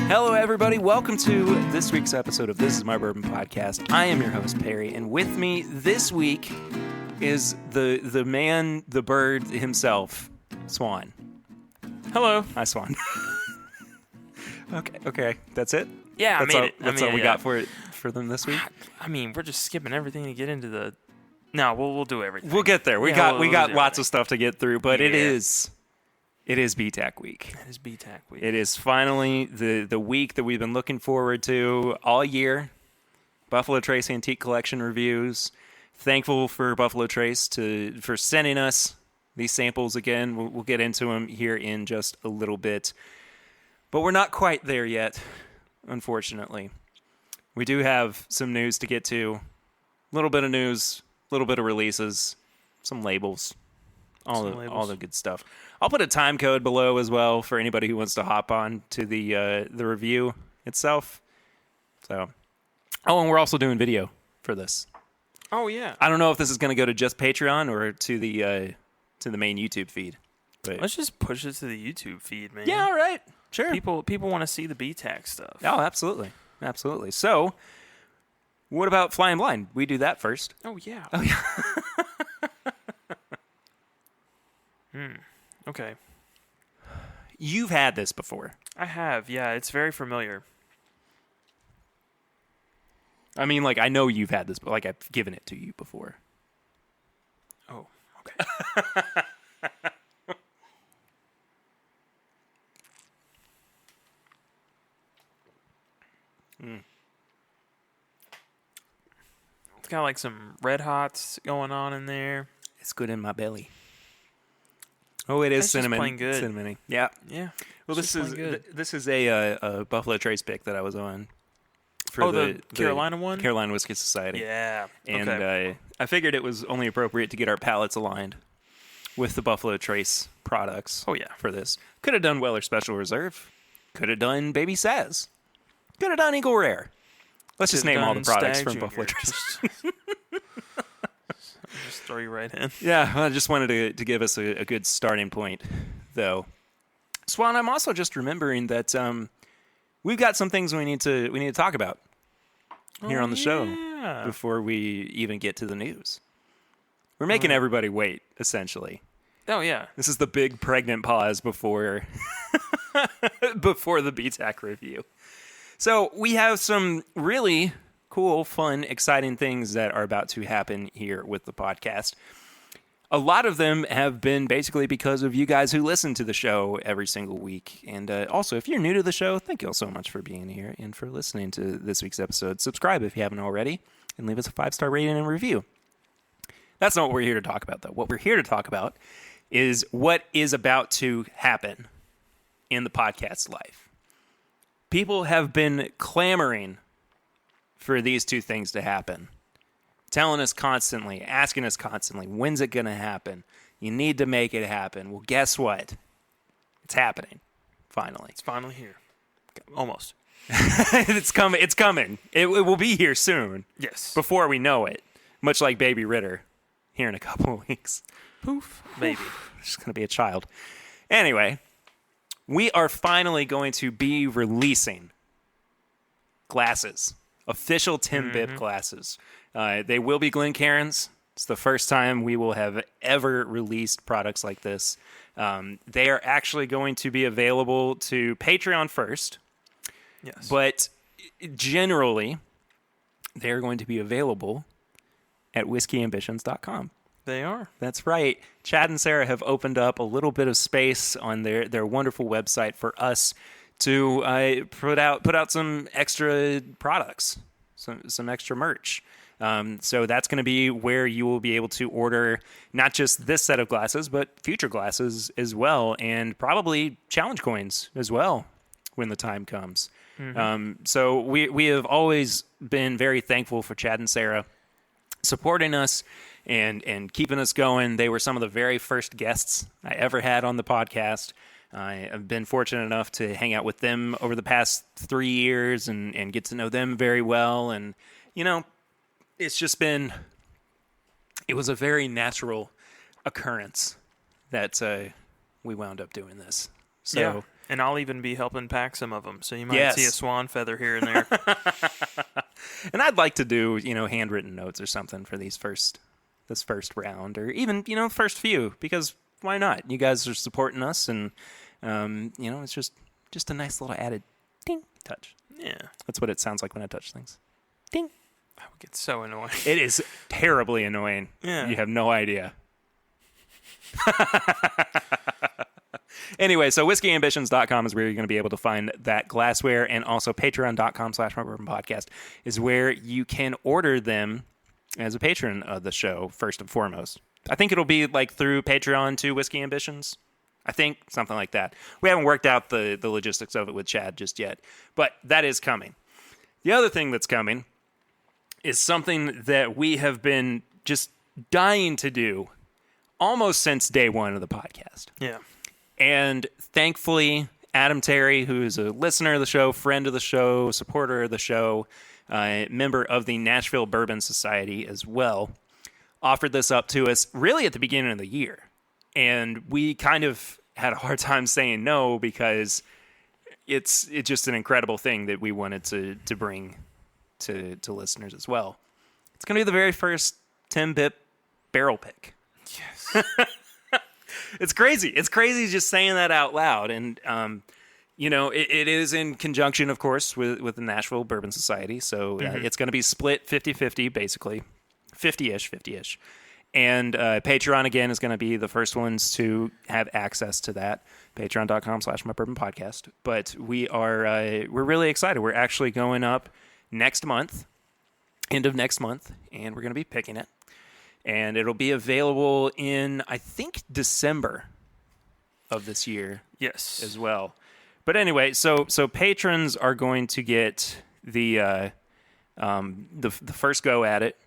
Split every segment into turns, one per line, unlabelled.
Hello, everybody. Welcome to this week's episode of This Is My Bourbon Podcast. I am your host, Perry, and with me this week is the man, the bird himself, Swan.
Hello.
Hi, Swan. Okay, that's it?
Yeah,
that's
I made it.
That's all we got for them this week?
I mean, we're just skipping everything to get into the... No, we'll do everything.
We'll get there. We got lots of stuff to get through, but it is BTAC week.
It is BTAC week.
It is finally the week that we've been looking forward to all year. Buffalo Trace Antique Collection reviews. Thankful for Buffalo Trace for sending us these samples again. We'll get into them here in just a little bit. But we're not quite there yet, unfortunately. We do have some news to get to. A little bit of news, a little bit of releases, some labels, all the good stuff. I'll put a time code below as well for anybody who wants to hop on to the review itself. So, and we're also doing video for this.
Oh yeah.
I don't know if this is going to go to just Patreon or to the main YouTube feed. But
Let's just push it to the YouTube feed, man.
yeah, all right, sure.
People want to see the BTAC stuff.
Oh, absolutely. So, what about Flying Blind? We do that first.
Oh yeah. Okay.
You've had this before.
I have. Yeah, it's very familiar.
I mean, like, I know you've had this, but, like, I've given it to you before.
Oh, okay. It's got like some Red Hots going on in there.
It's good in my belly. Oh, it is
That's
cinnamon.
just plain good.
Cinnamony. Yeah.
Yeah.
Well, this is a Buffalo Trace pick that I was on for
the Carolina one?
Carolina Whiskey Society.
Yeah.
And
okay.
I figured it was only appropriate to get our palates aligned with the Buffalo Trace products.
Oh, yeah.
For this. Could have done Weller Special Reserve. Could have done Baby Saz. Could have done Eagle Rare. Let's just name all the products from Buffalo Trace.
Just throw you right in.
Yeah, I just wanted to give us a good starting point, though. Swan, I'm also just remembering that we've got some things we need to talk about here on the show before we even get to the news. We're making everybody wait, essentially.
Oh yeah.
This is the big pregnant pause before before the BTAC review. So we have some really cool, fun, exciting things that are about to happen here with the podcast. A lot of them have been basically because of you guys who listen to the show every single week. And also, if you're new to the show, thank you all so much for being here and for listening to this week's episode. Subscribe if you haven't already, and leave us a 5-star rating and review. That's not what we're here to talk about, though. What we're here to talk about is what is about to happen in the podcast life. People have been clamoring for these two things to happen. Telling us constantly, asking us constantly, when's it going to happen? You need to make it happen. Well, guess what? It's happening. Finally.
It's finally here. Almost.
It's coming. It will be here soon.
Yes.
Before we know it. Much like Baby Ritter here in a couple of weeks.
Poof. Baby.
She's going to be a child. Anyway, we are finally going to be releasing glasses. Official Tim Bibb glasses. They will be Glencairns. It's the first time we will have ever released products like this. They are actually going to be available to Patreon first.
Yes.
But generally, they're going to be available at whiskeyambitions.com.
They are.
That's right. Chad and Sarah have opened up a little bit of space on their wonderful website for us to put out some extra products, some extra merch. So that's going to be where you will be able to order not just this set of glasses, but future glasses as well, and probably challenge coins as well when the time comes. So we have always been very thankful for Chad and Sarah supporting us and keeping us going. They were some of the very first guests I ever had on the podcast. I have been fortunate enough to hang out with them over the past 3 years and get to know them very well. And, you know, it's just been, it was a very natural occurrence that we wound up doing this. So
And I'll even be helping pack some of them, so you might see a swan feather here and there.
And I'd like to do, handwritten notes or something for this first round, or even, first few, because why not? You guys are supporting us, and it's just a nice little added ding touch.
Yeah,
that's what it sounds like when I touch things. Ding.
I would get so annoying.
It is terribly annoying.
Yeah,
you have no idea. Anyway, so whiskeyambitions.com is where you're going to be able to find that glassware, and also patreon.com/podcast is where you can order them as a patron of the show, first and foremost. I think it'll be like through Patreon to Whiskey Ambitions. I think something like that. We haven't worked out the logistics of it with Chad just yet, but that is coming. The other thing that's coming is something that we have been just dying to do almost since day one of the podcast.
Yeah.
And thankfully, Adam Terry, who is a listener of the show, friend of the show, supporter of the show, member of the Nashville Bourbon Society as well, offered this up to us really at the beginning of the year. And we kind of had a hard time saying no, because it's just an incredible thing that we wanted to bring to listeners as well. It's going to be the very first 10-bit barrel pick.
Yes.
It's crazy. It's crazy just saying that out loud. And, it is in conjunction, of course, with the Nashville Bourbon Society. So it's going to be split 50-50, basically. 50-ish. And Patreon, again, is going to be the first ones to have access to that. Patreon.com/MyBourbonPodcast. But we're really excited. We're actually going up next month, end of next month, and we're going to be picking it. And it'll be available in, I think, December of this year.
Yes.
As well. But anyway, so patrons are going to get the first go at it,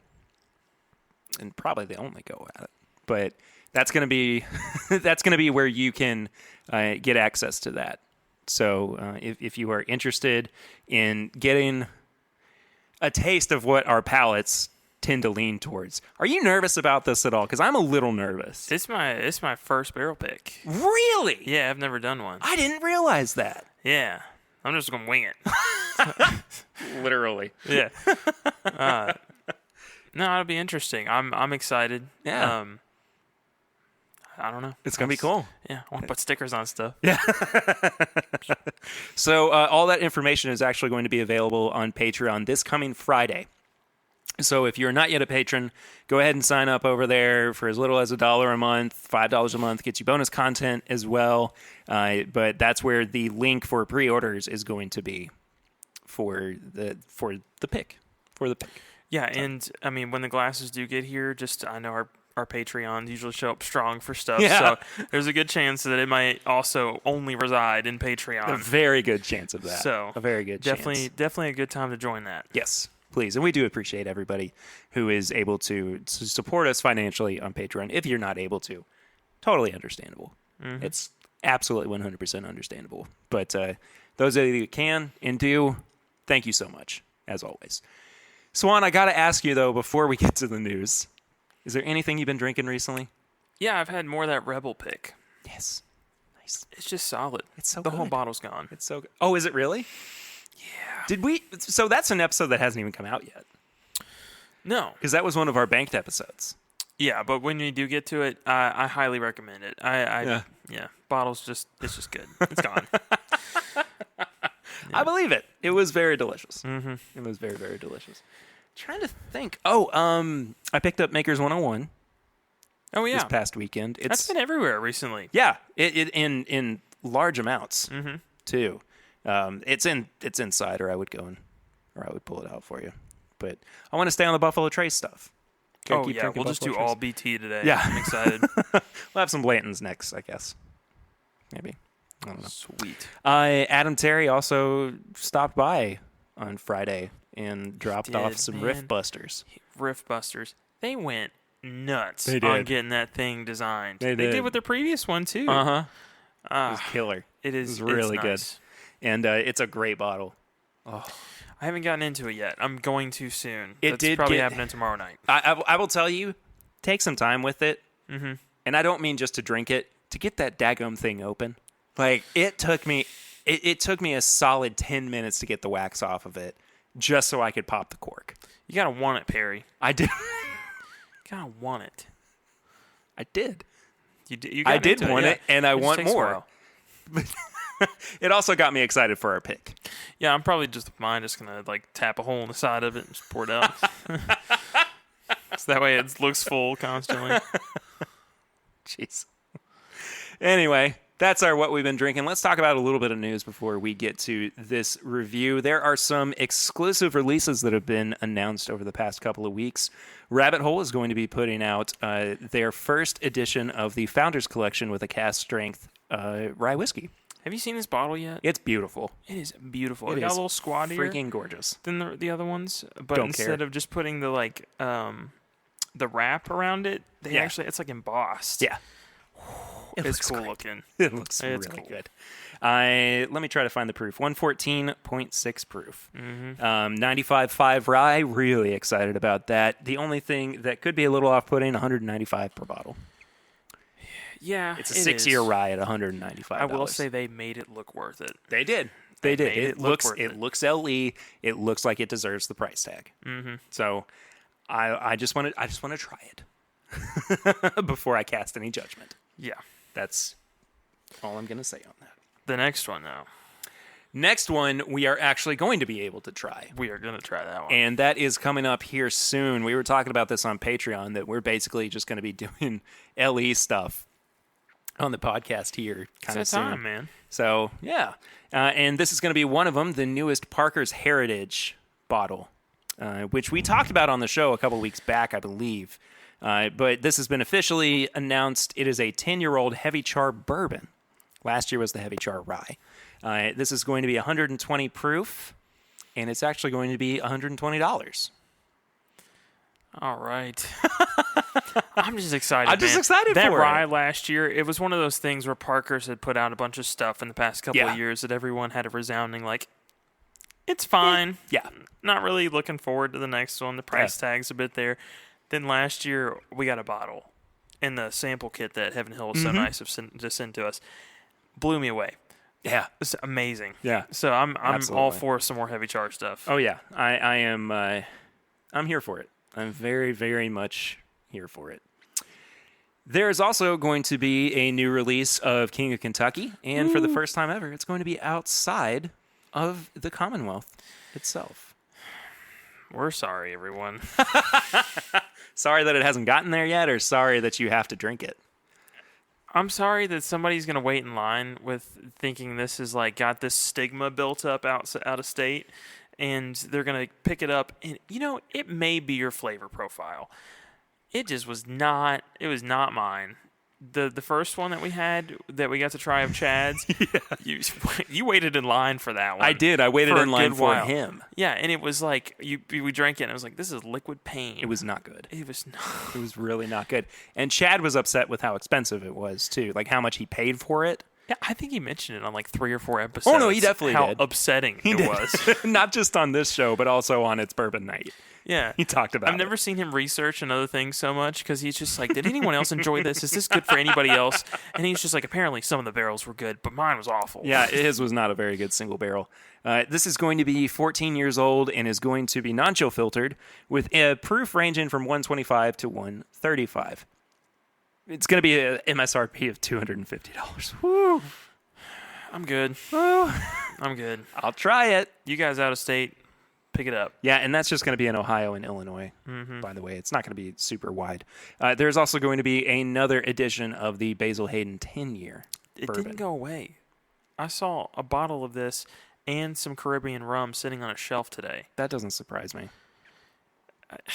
and probably the only go at it. But that's going to be where you can get access to that. So if you are interested in getting a taste of what our palates tend to lean towards. Are you nervous about this at all? Because I'm a little nervous.
It's my first barrel pick.
Really?
Yeah, I've never done one.
I didn't realize that.
Yeah. I'm just going to wing it.
Literally.
Yeah. No, it'll be interesting. I'm excited.
Yeah.
I don't know.
It's going to be cool.
Yeah. I want to put stickers on stuff.
Yeah. So all that information is actually going to be available on Patreon this coming Friday. So if you're not yet a patron, go ahead and sign up over there for as little as $1 a month. $5 a month gets you bonus content as well. But that's where the link for pre-orders is going to be for the pick.
Yeah, and I mean, when the glasses do get here, I know our Patreons usually show up strong for stuff.
Yeah.
So there's a good chance that it might also only reside in Patreon.
A very good chance of that.
So
a very good chance.
Definitely a good time to join that.
Yes. Please, and we do appreciate everybody who is able to support us financially on Patreon. If you're not able to, totally understandable. Mm-hmm. It's absolutely 100% understandable. But those of you who can and do, thank you so much, as always. Swan, I got to ask you, though, before we get to the news, is there anything you've been drinking recently?
Yeah, I've had more of that Rebel pick.
Yes. Nice.
It's just solid.
It's so
the
good.
whole bottle's gone.
It's so good. Oh, is it really?
Yeah.
So that's an episode that hasn't even come out yet.
No.
Because that was one of our banked episodes.
Yeah, but when you do get to it, I highly recommend it. Yeah, bottle's it's just good. It's gone.
Yeah. I believe it. It was very delicious.
Mm-hmm.
It was very, very delicious. Trying to think. I picked up Maker's 101.
Oh, yeah.
This past weekend.
That's been everywhere recently.
Yeah. It in large amounts, too. It's in cider. I would pull it out for you. But I want to stay on the Buffalo Trace stuff.
We'll just do all BT today.
Yeah.
I'm excited.
We'll have some Blanton's next, I guess. Maybe. I don't know.
Sweet.
Adam Terry also stopped by on Friday and dropped off some Riff Busters.
Riff Busters. They went nuts
They did.
on getting that thing designed.
They did
with their previous one, too.
Uh-huh. It was killer.
It is.
It was really
it's nice.
good. And it's a great bottle. Oh.
I haven't gotten into it yet. I'm going to soon.
That's
probably happening tomorrow night.
I will tell you, take some time with it.
Mm-hmm.
And I don't mean just to drink it, to get that daggum thing open. Like, it took me a solid 10 minutes to get the wax off of it just so I could pop the cork.
You gotta want it, Perry.
I did.
You gotta want it.
I did.
You
I did want it, and I
just
want
takes a
more.
while.
It also got me excited for our pick.
Yeah, I'm probably just gonna like tap a hole in the side of it and just pour it out. So that way it looks full constantly.
Jeez. Anyway, that's our what we've been drinking. Let's talk about a little bit of news before we get to this review. There are some exclusive releases that have been announced over the past couple of weeks. Rabbit Hole is going to be putting out their first edition of the Founders Collection with a cask strength rye whiskey.
Have you seen this bottle yet?
It's beautiful.
It is beautiful.
It
It got
is
a little squattier
freaking gorgeous
than the other ones, but
Don't
instead
care.
of just putting the wrap around it, they
Yeah.
actually it's like embossed.
Yeah.
It's
looks
cool
great.
looking.
It looks
It's
really
cool.
good. Let me try to find the proof. 114.6 proof. 95.5 rye. Really excited about that. The only thing that could be a little off-putting, 195 per bottle.
Yeah,
It's a
it
6-year
is.
rye at $195.
I will say they made it look worth it.
they did. They did.
made
It
it look
looks.
worth
It
it.
looks LE. It looks like it deserves the price tag. Mm-hmm. So, I just want to try it before I cast any judgment.
Yeah.
That's all I'm going to say on that.
The next one, though,
Next one, we are actually going to be able to try.
we are gonna try that one.
And that is coming up here soon. We were talking about this on Patreon, that we're basically just going to be doing LE stuff on the podcast here kind of
It's
soon.
that time, man.
So, yeah. And this is going to be one of them, the newest Parker's Heritage bottle, which we talked about on the show a couple weeks back, I believe. But this has been officially announced. It is a 10-year-old heavy char bourbon. Last year was the heavy char rye. This is going to be 120 proof, and it's actually going to be $120.
All right. I'm just excited.
I'm just
man.
excited
that
for
rye
it.
last year. It was one of those things where Parker's had put out a bunch of stuff in the past couple
Yeah.
of years that everyone had a resounding like, it's fine.
Yeah.
Not really looking forward to the next one. The price tag's a bit there. Then last year we got a bottle in the sample kit that Heaven Hill was so nice to send to us. Blew me away.
Yeah.
It's amazing.
Yeah.
So I'm all
Absolutely.
for some more heavy charge stuff.
Oh, yeah. I am I'm here for it. I'm very, very much here for it. There's also going to be a new release of King of Kentucky, and for the first time ever, it's going to be outside of the Commonwealth itself.
We're sorry, everyone.
Sorry that it hasn't gotten there yet, or sorry that you have to drink it?
I'm sorry that somebody's gonna wait in line with thinking this is like got this stigma built up out of state, and they're gonna pick it up, and it may be your flavor profile. It just was not. It was not mine. The first one that we had that we got to try of Chad's. You waited in line for that one.
I did. I waited
for a
in line
good
for
while.
him.
Yeah, and it was like we drank it, and I was like, this is liquid pain.
It was not good.
It was not.
It was really not good. And Chad was upset with how expensive it was, too. Like, how much he paid for it.
Yeah, I think he mentioned it on like 3 or 4 episodes.
Oh, no, he definitely
how
did.
upsetting
He
it
did.
was.
Not just on this show, but also on its bourbon night.
Yeah.
He talked about
I've never seen him research another things so much because he's just like, did anyone else enjoy this? Is this good for anybody else? And he's just like, apparently some of the barrels were good, but mine was awful.
Yeah, his was not a very good single barrel. This is going to be 14 years old and is going to be non-chill filtered with a proof ranging from 125 to 135. It's going to be a MSRP of $250. Woo!
I'm good.
Woo!
I'm good.
I'll try it.
You guys out of state, pick it up.
Yeah, and that's just going to be in Ohio and Illinois, by the way. It's not going to be super wide. There's also going to be another edition of the Basil Hayden 10-year
It
bourbon.
didn't go away. I saw a bottle of this and some Caribbean rum sitting on a shelf today.
That doesn't surprise me.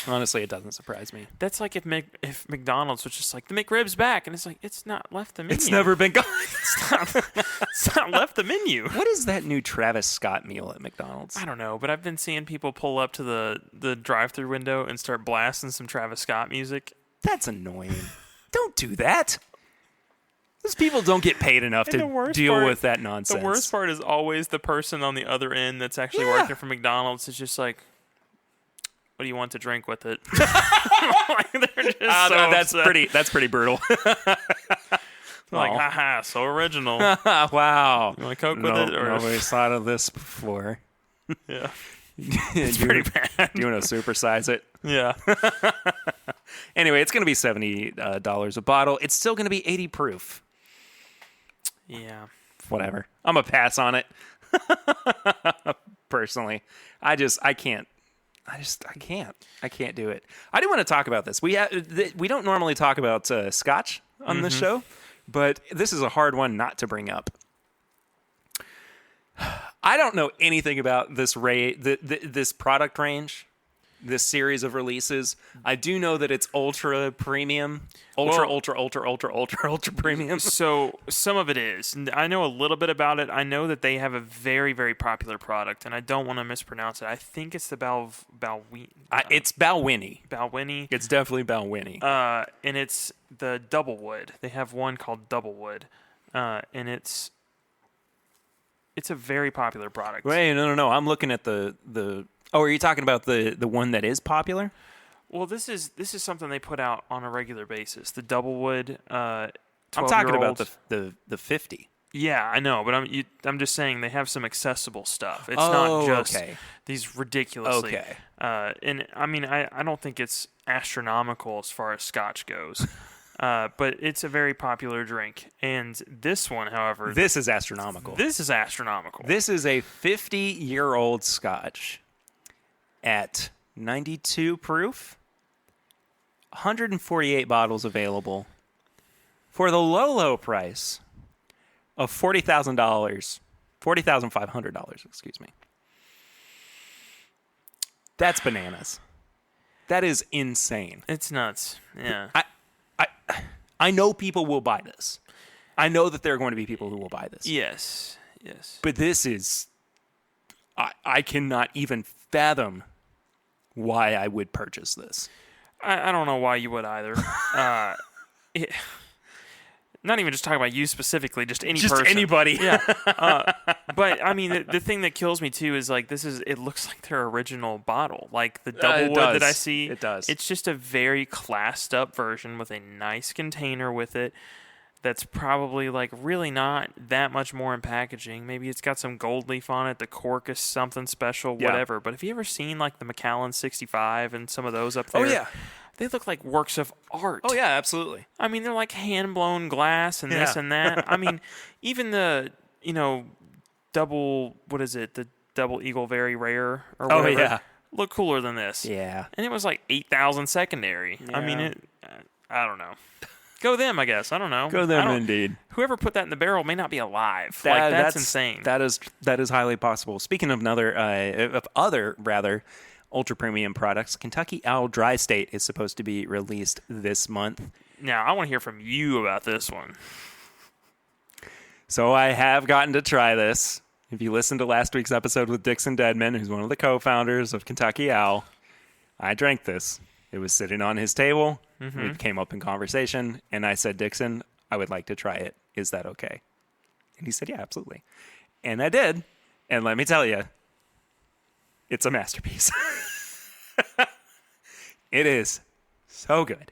Honestly, it doesn't surprise me.
That's like if McDonald's was just like, the McRib's back, and it's like, it's not left the menu.
It's never been gone.
It's not left the menu.
What is that new Travis Scott meal at McDonald's?
I don't know, but I've been seeing people pull up to the drive-through window and start blasting some Travis Scott music.
That's annoying. Don't do that. Those people don't get paid enough
And
to
the worst
deal
part-
with that nonsense.
The worst part is always the person on the other end that's actually
Yeah.
working for McDonald's is just like, what do you want to drink with it? Like, they're just so
that's
upset.
pretty brutal.
Like,
Oh.
haha, so original.
Wow.
You want a Coke with it? Or
Nobody thought of this before.
yeah,
Do
it's
you,
pretty bad.
do you want to supersize it?
Yeah.
Anyway, it's going to be $70 a bottle. It's still going to be 80 proof.
Yeah.
Whatever. I'm going to pass on it. Personally. I can't. I can't do it. I do want to talk about this. We don't normally talk about scotch on this show, but this is a hard one not to bring up. I don't know anything about this this product range, this series of releases. I do know that it's ultra premium, ultra premium.
So some of it is. I know a little bit about it. I know that they have a very, very popular product, and I don't want to mispronounce it. I think it's the
It's Balwinnie.
Balwinnie.
It's definitely Balwinnie.
And it's the Doublewood. They have one called Doublewood, and it's a very popular product.
Wait, no. I'm looking at the. Oh, are you talking about the one that is popular?
Well, this is something they put out on a regular basis. The Doublewood.
I'm talking about the 50.
Yeah, I know, but I'm just saying they have some accessible stuff. It's not just these ridiculously.
Okay.
And I mean, I don't think it's astronomical as far as scotch goes. But it's a very popular drink. And this one, however...
This is astronomical.
This is astronomical.
This is a 50-year-old scotch at 92 proof, 148 bottles available for the low price of $40,000, $40,500, excuse me. That's bananas. That is insane.
It's nuts. Yeah.
I know people will buy this. I know that there are going to be people who will buy this.
Yes.
But this is... I cannot even fathom why I would purchase this.
I don't know why you would either. Not even just talking about you specifically, just any person.
Just anybody.
Yeah. But I mean, the thing that kills me too is like it looks like their original bottle, like the Doublewood that I see.
It does.
It's just a very classed up version with a nice container with it. That's probably like really not that much more in packaging. Maybe it's got some gold leaf on it. The cork is something special, whatever. But have you ever seen like the Macallan 65 and some of those up there?
Oh, yeah.
They look like works of art.
Oh, yeah, absolutely.
I mean, they're like hand-blown glass and this and that. I mean, even the, double, what is it? The Double Eagle Very Rare or whatever.
Oh, yeah.
Look cooler than this.
Yeah.
And it was like 8,000 secondary.
Yeah.
I mean, I don't know. Go them, I guess. I don't know.
Go them, indeed.
Whoever put that in the barrel may not be alive. That's insane.
That is highly possible. Speaking of other ultra premium products, Kentucky Owl Dry State is supposed to be released this month.
Now, I want to hear from you about this one.
So I have gotten to try this. If you listened to last week's episode with Dixon Deadman, who's one of the co-founders of Kentucky Owl, I drank this. It was sitting on his table. Mm-hmm. We came up in conversation, and I said, Dixon, I would like to try it. Is that okay? And he said, yeah, absolutely. And I did. And let me tell you, it's a masterpiece. It is so good.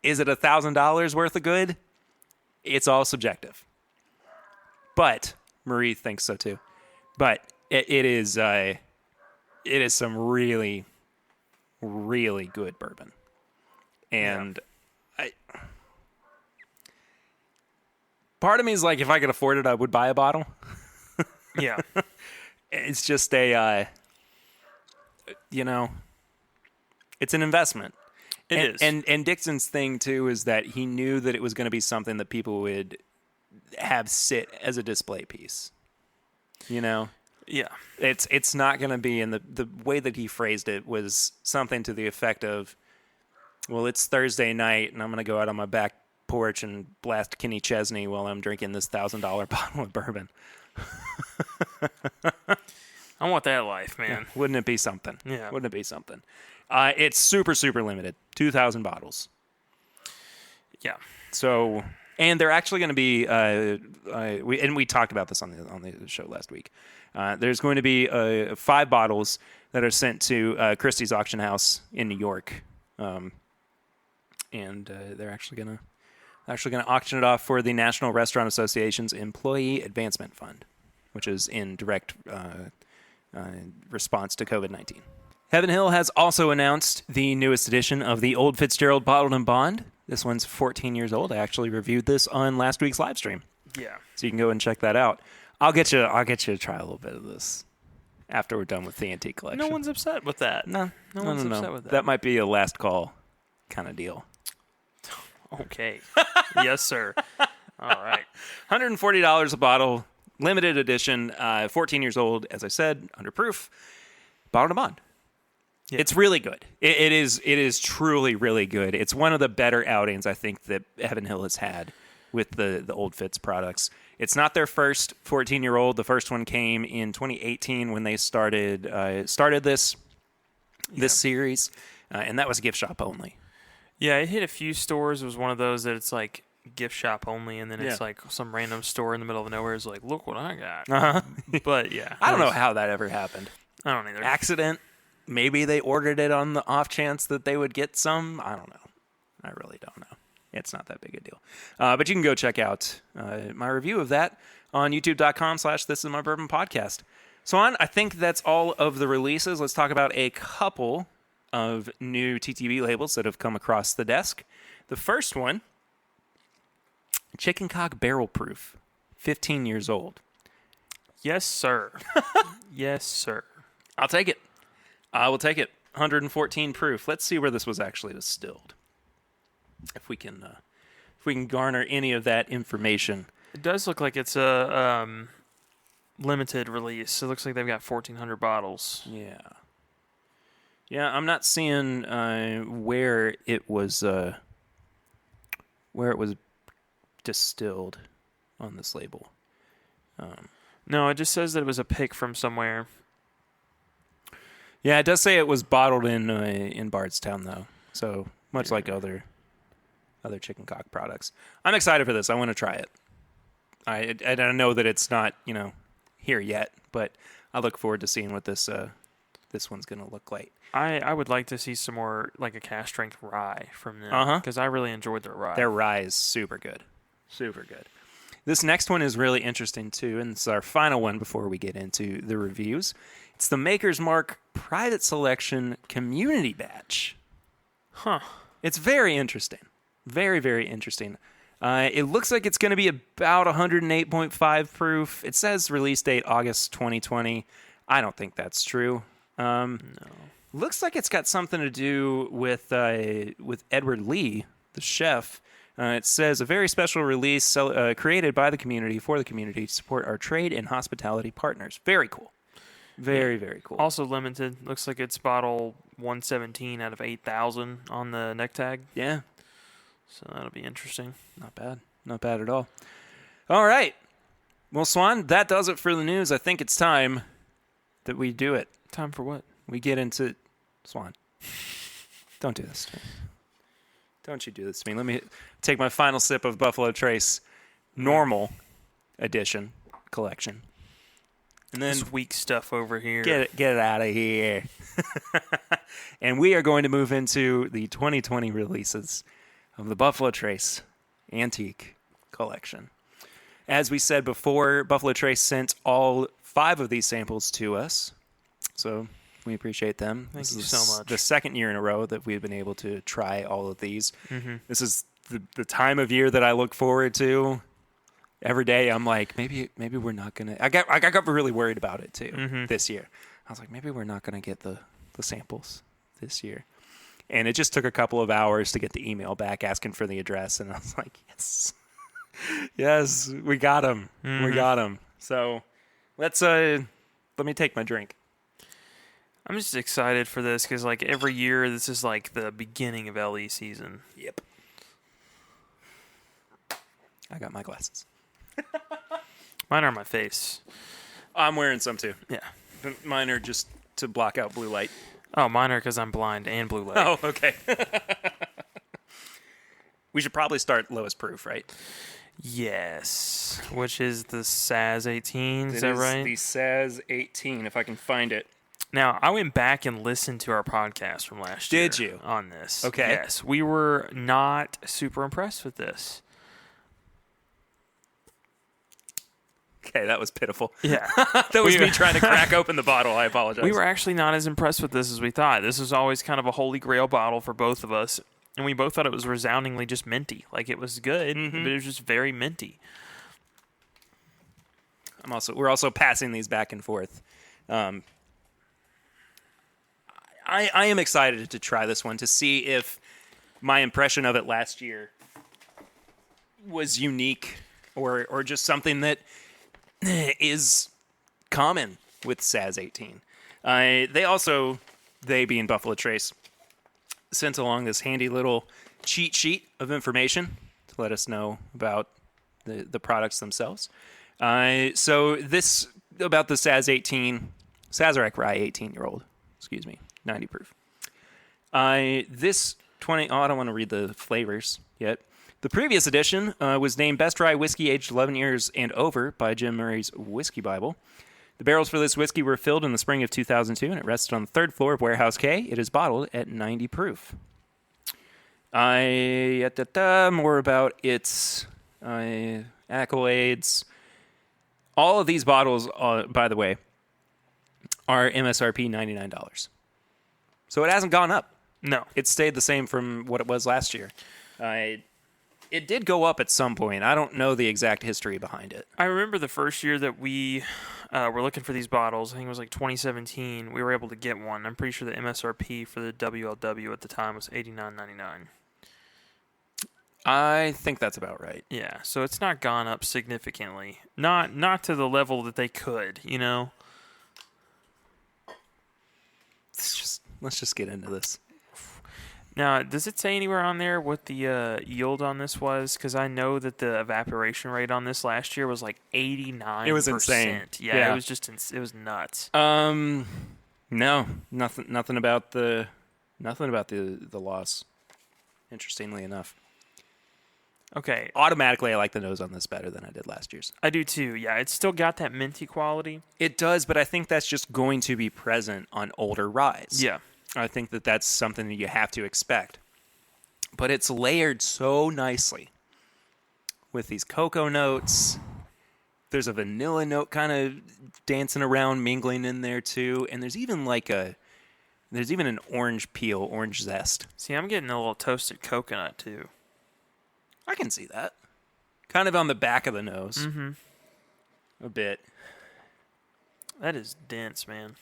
Is it $1,000 worth of good? It's all subjective. But Marie thinks so too. But it is some really, really good bourbon. And part of me is like, if I could afford it, I would buy a bottle.
Yeah.
It's just it's an investment.
It is.
And Dixon's thing, too, is that he knew that it was going to be something that people would have sit as a display piece.
Yeah.
It's not going to be, and the way that he phrased it was something to the effect of, well, it's Thursday night, and I'm going to go out on my back porch and blast Kenny Chesney while I'm drinking this $1,000 bottle of bourbon.
I want that life, man.
Wouldn't it be something?
Yeah.
Wouldn't it be something? It's super, super limited. 2,000 bottles.
Yeah.
So, and they're actually going to be, we talked about this on the show last week. There's going to be 5 bottles that are sent to Christie's auction house in New York. And they're actually going to Actually going to auction it off for the National Restaurant Association's Employee Advancement Fund, which is in direct response to COVID-19. Heaven Hill has also announced the newest edition of the Old Fitzgerald Bottled and Bond. This one's 14 years old. I actually reviewed this on last week's live stream.
Yeah.
So you can go and check that out. I'll get you to try a little bit of this after we're done with the antique collection.
No one's upset with that.
No
one's upset with that.
That might be a last call kind of deal.
Okay. Yes, sir. All right.
$140 a bottle, limited edition, 14 years old, as I said, under proof, bottled and bond. Yeah. It's really good. It is truly really good. It's one of the better outings I think that Heaven Hill has had with the Old Fitz products. It's not their first 14-year-old. The first one came in 2018 when they started this series, and that was gift shop only.
Yeah, it hit a few stores. It was one of those that it's like gift shop only, and then it's like some random store in the middle of nowhere is like, look what I got.
Uh-huh.
But yeah.
I don't know how that ever happened.
I don't either.
Accident. Maybe they ordered it on the off chance that they would get some. I don't know. I really don't know. It's not that big a deal. But you can go check out my review of that on youtube.com/thisismybourbonpodcast. Swan, I think that's all of the releases. Let's talk about a couple of new TTB labels that have come across the desk. The first one, Chicken Cock Barrel Proof, 15 years old.
Yes, sir. Yes, sir.
I'll take it. I will take it. 114 proof. Let's see where this was actually distilled. If we can garner any of that information.
It does look like it's a limited release. It looks like they've got 1,400 bottles.
Yeah. Yeah, I'm not seeing where it was distilled on this label.
No, it just says that it was a pick from somewhere.
Yeah, it does say it was bottled in Bardstown, though. So much like other chicken cock products. I'm excited for this. I want to try it. I know that it's not here yet, but I look forward to seeing what this one's going to look like.
I would like to see some more, like a cask strength rye from them. Because I really enjoyed their rye.
Their rye is super good. Super good. This next one is really interesting, too, and it's our final one before we get into the reviews. It's the Maker's Mark Private Selection Community Batch.
Huh.
It's very interesting. Very, very interesting. It looks like it's going to be about 108.5 proof. It says release date August 2020. I don't think that's true.
No.
Looks like it's got something to do with Edward Lee, the chef. It says a very special release created by the community for the community to support our trade and hospitality partners. Very cool. Very, very cool.
Also limited. Looks like it's bottle 117 out of 8,000 on the neck tag.
Yeah.
So that'll be interesting.
Not bad. Not bad at all. All right. Well, Swan, that does it for the news. I think it's time that we do it.
Time for what?
We get into... Swan, don't do this to me. Don't you do this to me. Let me take my final sip of Buffalo Trace Normal Edition collection. And then
this weak stuff over here.
Get it out of here. And we are going to move into the 2020 releases of the Buffalo Trace Antique Collection. As we said before, Buffalo Trace sent all 5 of these samples to us. So we appreciate them.
Thank you
is
so much.
The second year in a row that we've been able to try all of these.
Mm-hmm.
This is the time of year that I look forward to. Every day I'm like, maybe we're not going to... I got really worried about it too this year. I was like, maybe we're not going to get the samples this year. And it just took a couple of hours to get the email back asking for the address. And I was like, yes. Yes, we got them.
Mm-hmm.
We got them. So let me take my drink.
I'm just excited for this because, like, every year this is like the beginning of LE season.
Yep. I got my glasses.
Mine are on my face.
I'm wearing some too.
Yeah.
But mine are just to block out blue light.
Oh, mine are because I'm blind and blue light.
Oh, okay. We should probably start lowest proof, right?
Yes. Which is the SAS 18, is that right?
The SAS 18, if I can find it.
Now, I went back and listened to our podcast from last year.
Did you?
On this.
Okay.
Yes. We were not super impressed with this.
Okay, that was pitiful.
Yeah.
That was me trying to crack open the bottle. I apologize.
We were actually not as impressed with this as we thought. This was always kind of a holy grail bottle for both of us. And we both thought it was resoundingly just minty. Like, it was good, but it was just very minty.
We're also passing these back and forth. I am excited to try this one to see if my impression of it last year was unique or just something that is common with SAS 18. They being Buffalo Trace, sent along this handy little cheat sheet of information to let us know about the products themselves. So this about the SAS 18, Sazerac Rye 18-year-old, 90 proof. This 20, I don't want to read the flavors yet. The previous edition was named Best Rye Whiskey Aged 11 Years and Over by Jim Murray's Whiskey Bible. The barrels for this whiskey were filled in the spring of 2002, and it rested on the third floor of Warehouse K. It is bottled at 90 proof. More about its accolades. All of these bottles, by the way, are MSRP $99. So it hasn't gone up.
No.
It stayed the same from what it was last year. It did go up at some point. I don't know the exact history behind it.
I remember the first year that we were looking for these bottles. I think it was like 2017. We were able to get one. I'm pretty sure the MSRP for the WLW at the time was $89.99.
I think that's about right.
Yeah, so it's not gone up significantly. Not to the level that they could, you know?
Let's just get into this.
Now, does it say anywhere on there what the yield on this was? Because I know that the evaporation rate on this last year was like 89%.
It was insane.
Yeah, it was just it was nuts.
No, nothing about the loss. Interestingly enough.
Okay.
Automatically, I like the nose on this better than I did last year's.
I do too. Yeah, it's still got that minty quality.
It does, but I think that's just going to be present on older ryes.
Yeah.
I think that's something that you have to expect. But it's layered so nicely with these cocoa notes. There's a vanilla note kind of dancing around, mingling in there too. And there's even an orange peel, orange zest.
See, I'm getting a little toasted coconut too.
I can see that. Kind of on the back of the nose.
Mm-hmm.
A bit.
That is dense, man.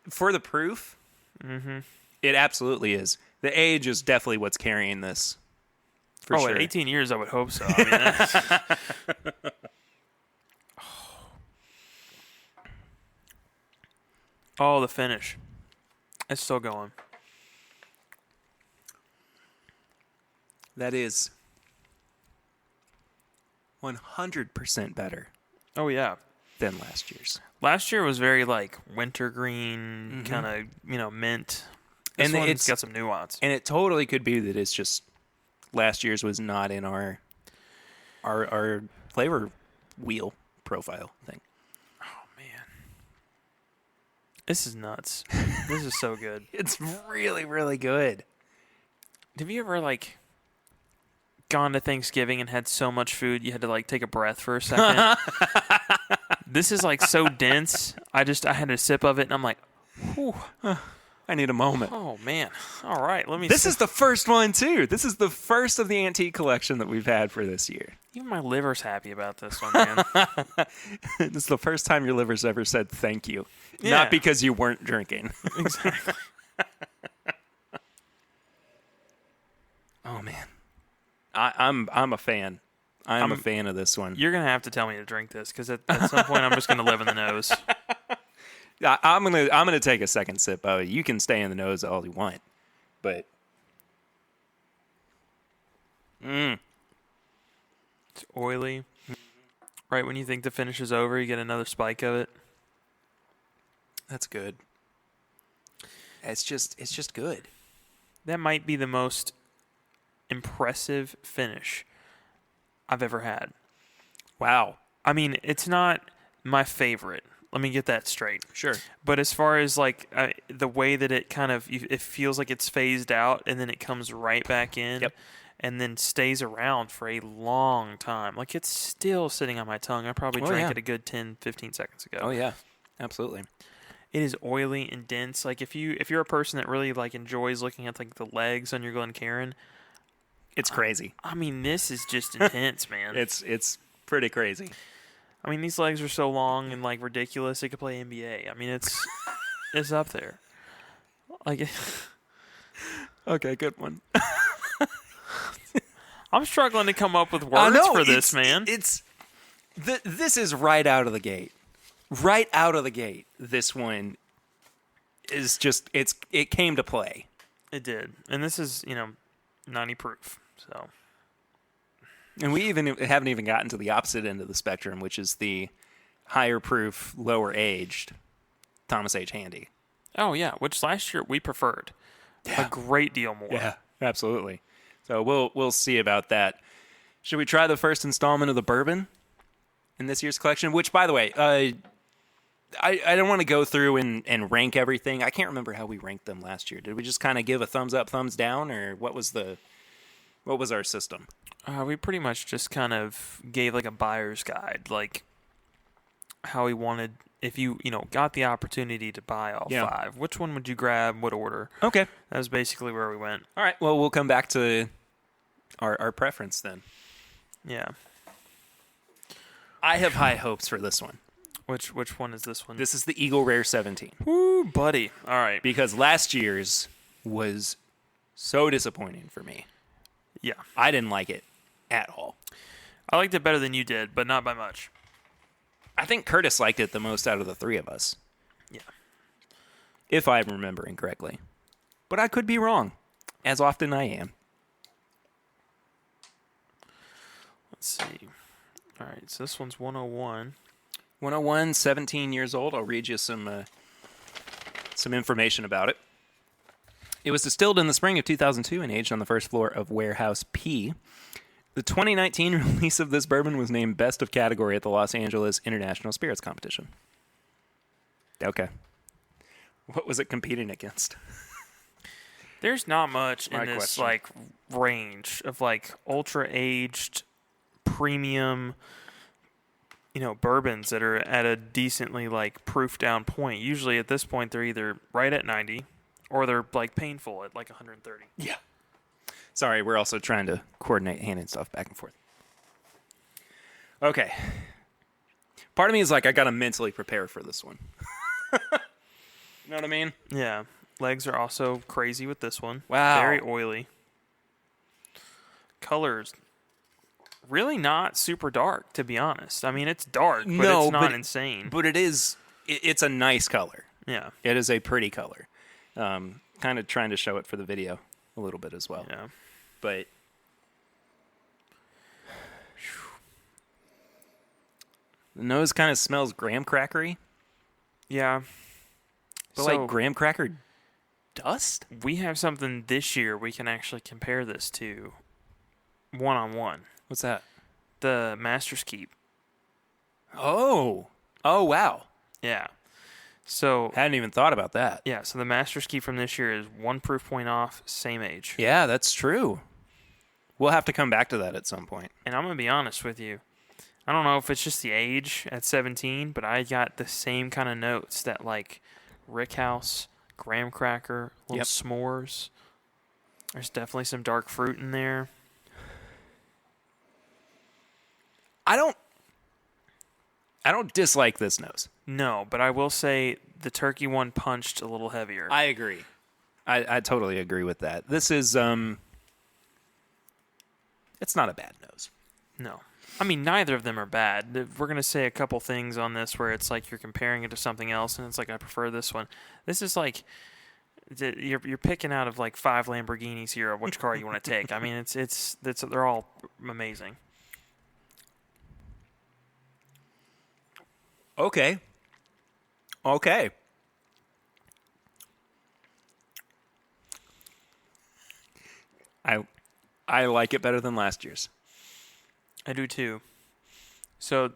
For the proof, it absolutely is. The age is definitely what's carrying this. For sure.
At 18 years, I would hope so. I mean, oh, the finish. It's still going.
That is 100% better.
Oh, yeah.
Than last year's.
Last year was very like wintergreen, kind of, mint. This one's got some nuance.
And it totally could be that it's just last year's was not in our flavor wheel profile thing.
Oh, man. This is nuts. This is so good.
It's really, really good.
Have you ever, gone to Thanksgiving and had so much food you had to, take a breath for a second? This is, so dense. I had a sip of it, and I'm like, whew.
I need a moment.
Oh, man. All right, let me
This is the first one, too. This is the first of the antique collection that we've had for this year.
Even my liver's happy about this one, man.
This is the first time your liver's ever said thank you.
Yeah.
Not because you weren't drinking.
Exactly.
Oh, man. I'm a fan. I'm a fan of this one.
You're going to have to tell me to drink this, because at some point I'm just going to live in the nose.
I'm gonna take a second sip of it. You can stay in the nose all you want, but
It's oily. Right when you think the finish is over, you get another spike of it.
That's good. It's just good.
That might be the most impressive finish I've ever had.
Wow.
I mean, it's not my favorite. Let me get that straight.
Sure.
But as far as the way that it kind of, it feels like it's phased out and then it comes right back in.
Yep.
and then stays around for a long time. Like, it's still sitting on my tongue. I probably drank it a good 10, 15 seconds ago.
Oh, yeah. Absolutely.
It is oily and dense. Like, if you're a person that really, like, enjoys looking at, like, the legs on your Glencairn,
It's crazy.
I mean, this is just intense, man.
It's pretty crazy.
I mean, these legs are so long and, like, ridiculous. It could play NBA. I mean, it's up there. Like,
Okay, good one.
I'm struggling to come up with words for this, man.
This is right out of the gate. Right out of the gate. This one is just it came to play.
It did. And this is, 90 proof. So,
And we haven't even gotten to the opposite end of the spectrum, which is the higher proof, lower aged Thomas H. Handy.
oh yeah, which last year we preferred a great deal more.
Yeah, absolutely. So we'll see about that. Should we try the first installment of the bourbon in this year's collection? Which, by the way, I don't want to go through and rank everything. I can't remember how we ranked them last year. Did we just kind of give a thumbs up, thumbs down, or what was our system?
We pretty much just kind of gave like a buyer's guide, like how we wanted. If you got the opportunity to buy all five, which one would you grab? What order?
Okay.
That was basically where we went.
All right. Well, we'll come back to our preference then.
Yeah.
I have high hopes for this one.
Which one is this one?
This is the Eagle Rare 17.
Woo, buddy. All right.
Because last year's was so disappointing for me.
Yeah.
I didn't like it at all.
I liked it better than you did, but not by much.
I think Curtis liked it the most out of the three of us.
Yeah.
If I'm remembering correctly. But I could be wrong, as often I am.
Let's see. All right, so this one's 101.
101, 17 years old. I'll read you some information about it. It was distilled in the spring of 2002 and aged on the first floor of Warehouse P. The 2019 release of this bourbon was named Best of Category at the Los Angeles International Spirits Competition. Okay. What was it competing against?
There's not much in
My
this
question.
like range of like ultra aged premium bourbons that are at a decently like proof down point. Usually at this point they're either right at 90 or they're like painful at like 130.
Yeah. Sorry, we're also trying to coordinate handing stuff back and forth. Okay. Part of me is like, I got to mentally prepare for this one. You know what I mean?
Yeah. Legs are also crazy with this one.
Wow.
Very oily. Colors really not super dark, to be honest. I mean, it's dark, but it's not insane.
But it's a nice color.
Yeah.
It is a pretty color. Kind of trying to show it for the video a little bit as well.
Yeah.
But the nose kind of smells graham crackery.
Yeah.
But like graham cracker dust?
We have something this year we can actually compare this to one-on-one.
What's that?
The Master's Keep.
Oh, wow.
Yeah. So
Hadn't even thought about that.
yeah, so the Master's Keep from this year is 1 proof point off, same age.
Yeah, that's true. We'll have to come back to that at some point.
And I'm going to be honest with you. I don't know if it's just the age at 17, but I got the same kind of notes that like Rickhouse, graham cracker, little s'mores. There's definitely some dark fruit in there.
I don't dislike this nose.
No, but I will say the turkey one punched a little heavier.
I agree. I totally agree with that. This is it's not a bad nose.
No. I mean, neither of them are bad. We're going to say a couple things on this where it's like you're comparing it to something else, and it's like, I prefer this one. This is like, you're picking out of like 5 Lamborghinis here of which car you want to take. I mean, they're all amazing.
Okay. I like it better than last year's.
I do too. So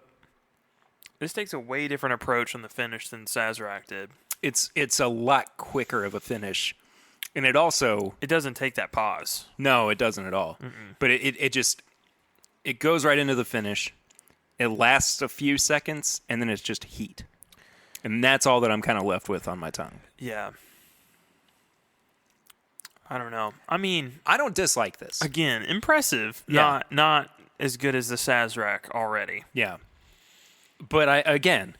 this takes a way different approach on the finish than Sazerac did.
It's a lot quicker of a finish. And it also...
It doesn't take that pause.
No, it doesn't at all. But it just... It goes right into the finish. It lasts a few seconds, and then it's just heat. And that's all that I'm kind of left with on my tongue.
Yeah. I don't know. I mean...
I don't dislike this.
Again, impressive.
Yeah.
Not as good as the Sazerac already.
Yeah. But again,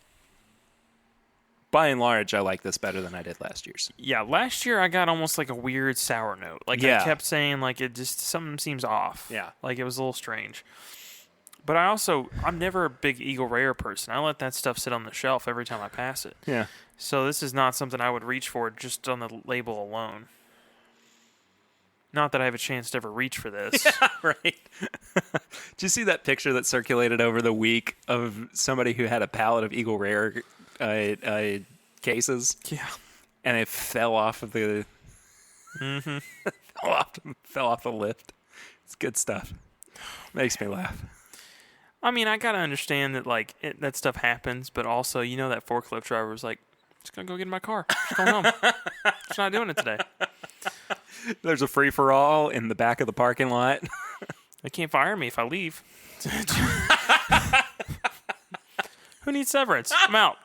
by and large, I like this better than I did last year's.
Yeah, last year I got almost like a weird sour note. Like
Yeah.
I kept saying like it just something seems off.
Yeah.
Like it was a little strange. But I'm never a big Eagle Rare person. I let that stuff sit on the shelf every time I pass it.
Yeah.
So this is not something I would reach for just on the label alone. Not that I have a chance to ever reach for this.
Right. Did you see that picture that circulated over the week of somebody who had a pallet of Eagle Rare cases?
Yeah.
And it fell off of the... fell off the lift. It's good stuff. Makes me laugh.
I mean, I gotta understand that like that stuff happens, but also that forklift driver was like, "Just gonna go get in my car. Just going home. Just not doing it today."
There's a free-for-all in the back of the parking lot.
They can't fire me if I leave. Who needs severance? I'm out.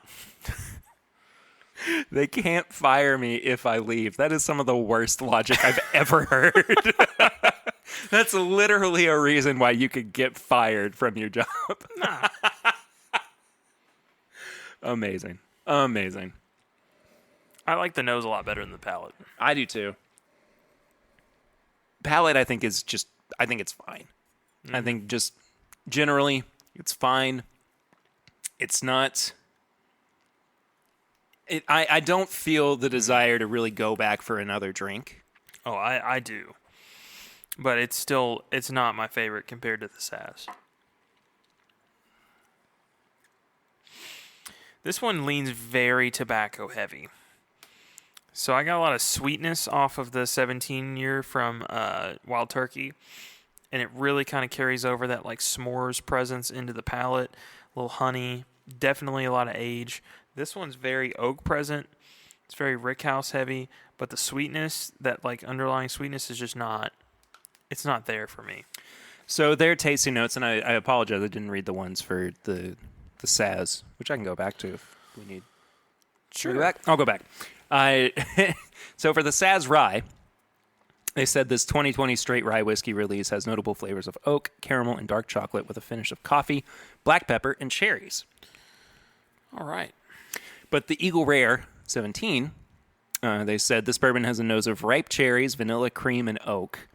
They can't fire me if I leave. That is some of the worst logic I've ever heard. That's literally a reason why you could get fired from your job.
Nah.
Amazing. Amazing.
I like the nose a lot better than the palate.
I do too. Palate, I think, it's fine. I think just generally, it's fine. It's not... I don't feel the desire to really go back for another drink.
Oh, I do. But it's not my favorite compared to the Saz. This one leans very tobacco heavy. So I got a lot of sweetness off of the 17 year from Wild Turkey. And it really kind of carries over that like s'mores presence into the palate. A little honey. Definitely a lot of age. This one's very oak present. It's very Rickhouse heavy. But the sweetness, that like underlying sweetness is just not... It's not there for me.
So their tasting notes, and I apologize, I didn't read the ones for the Saz, which I can go back to if we need.
Sure.
Go back? I'll go back. So for the Saz Rye, they said this 2020 straight rye whiskey release has notable flavors of oak, caramel, and dark chocolate with a finish of coffee, black pepper, and cherries.
All right.
But the Eagle Rare 17, they said this bourbon has a nose of ripe cherries, vanilla, cream, and oak,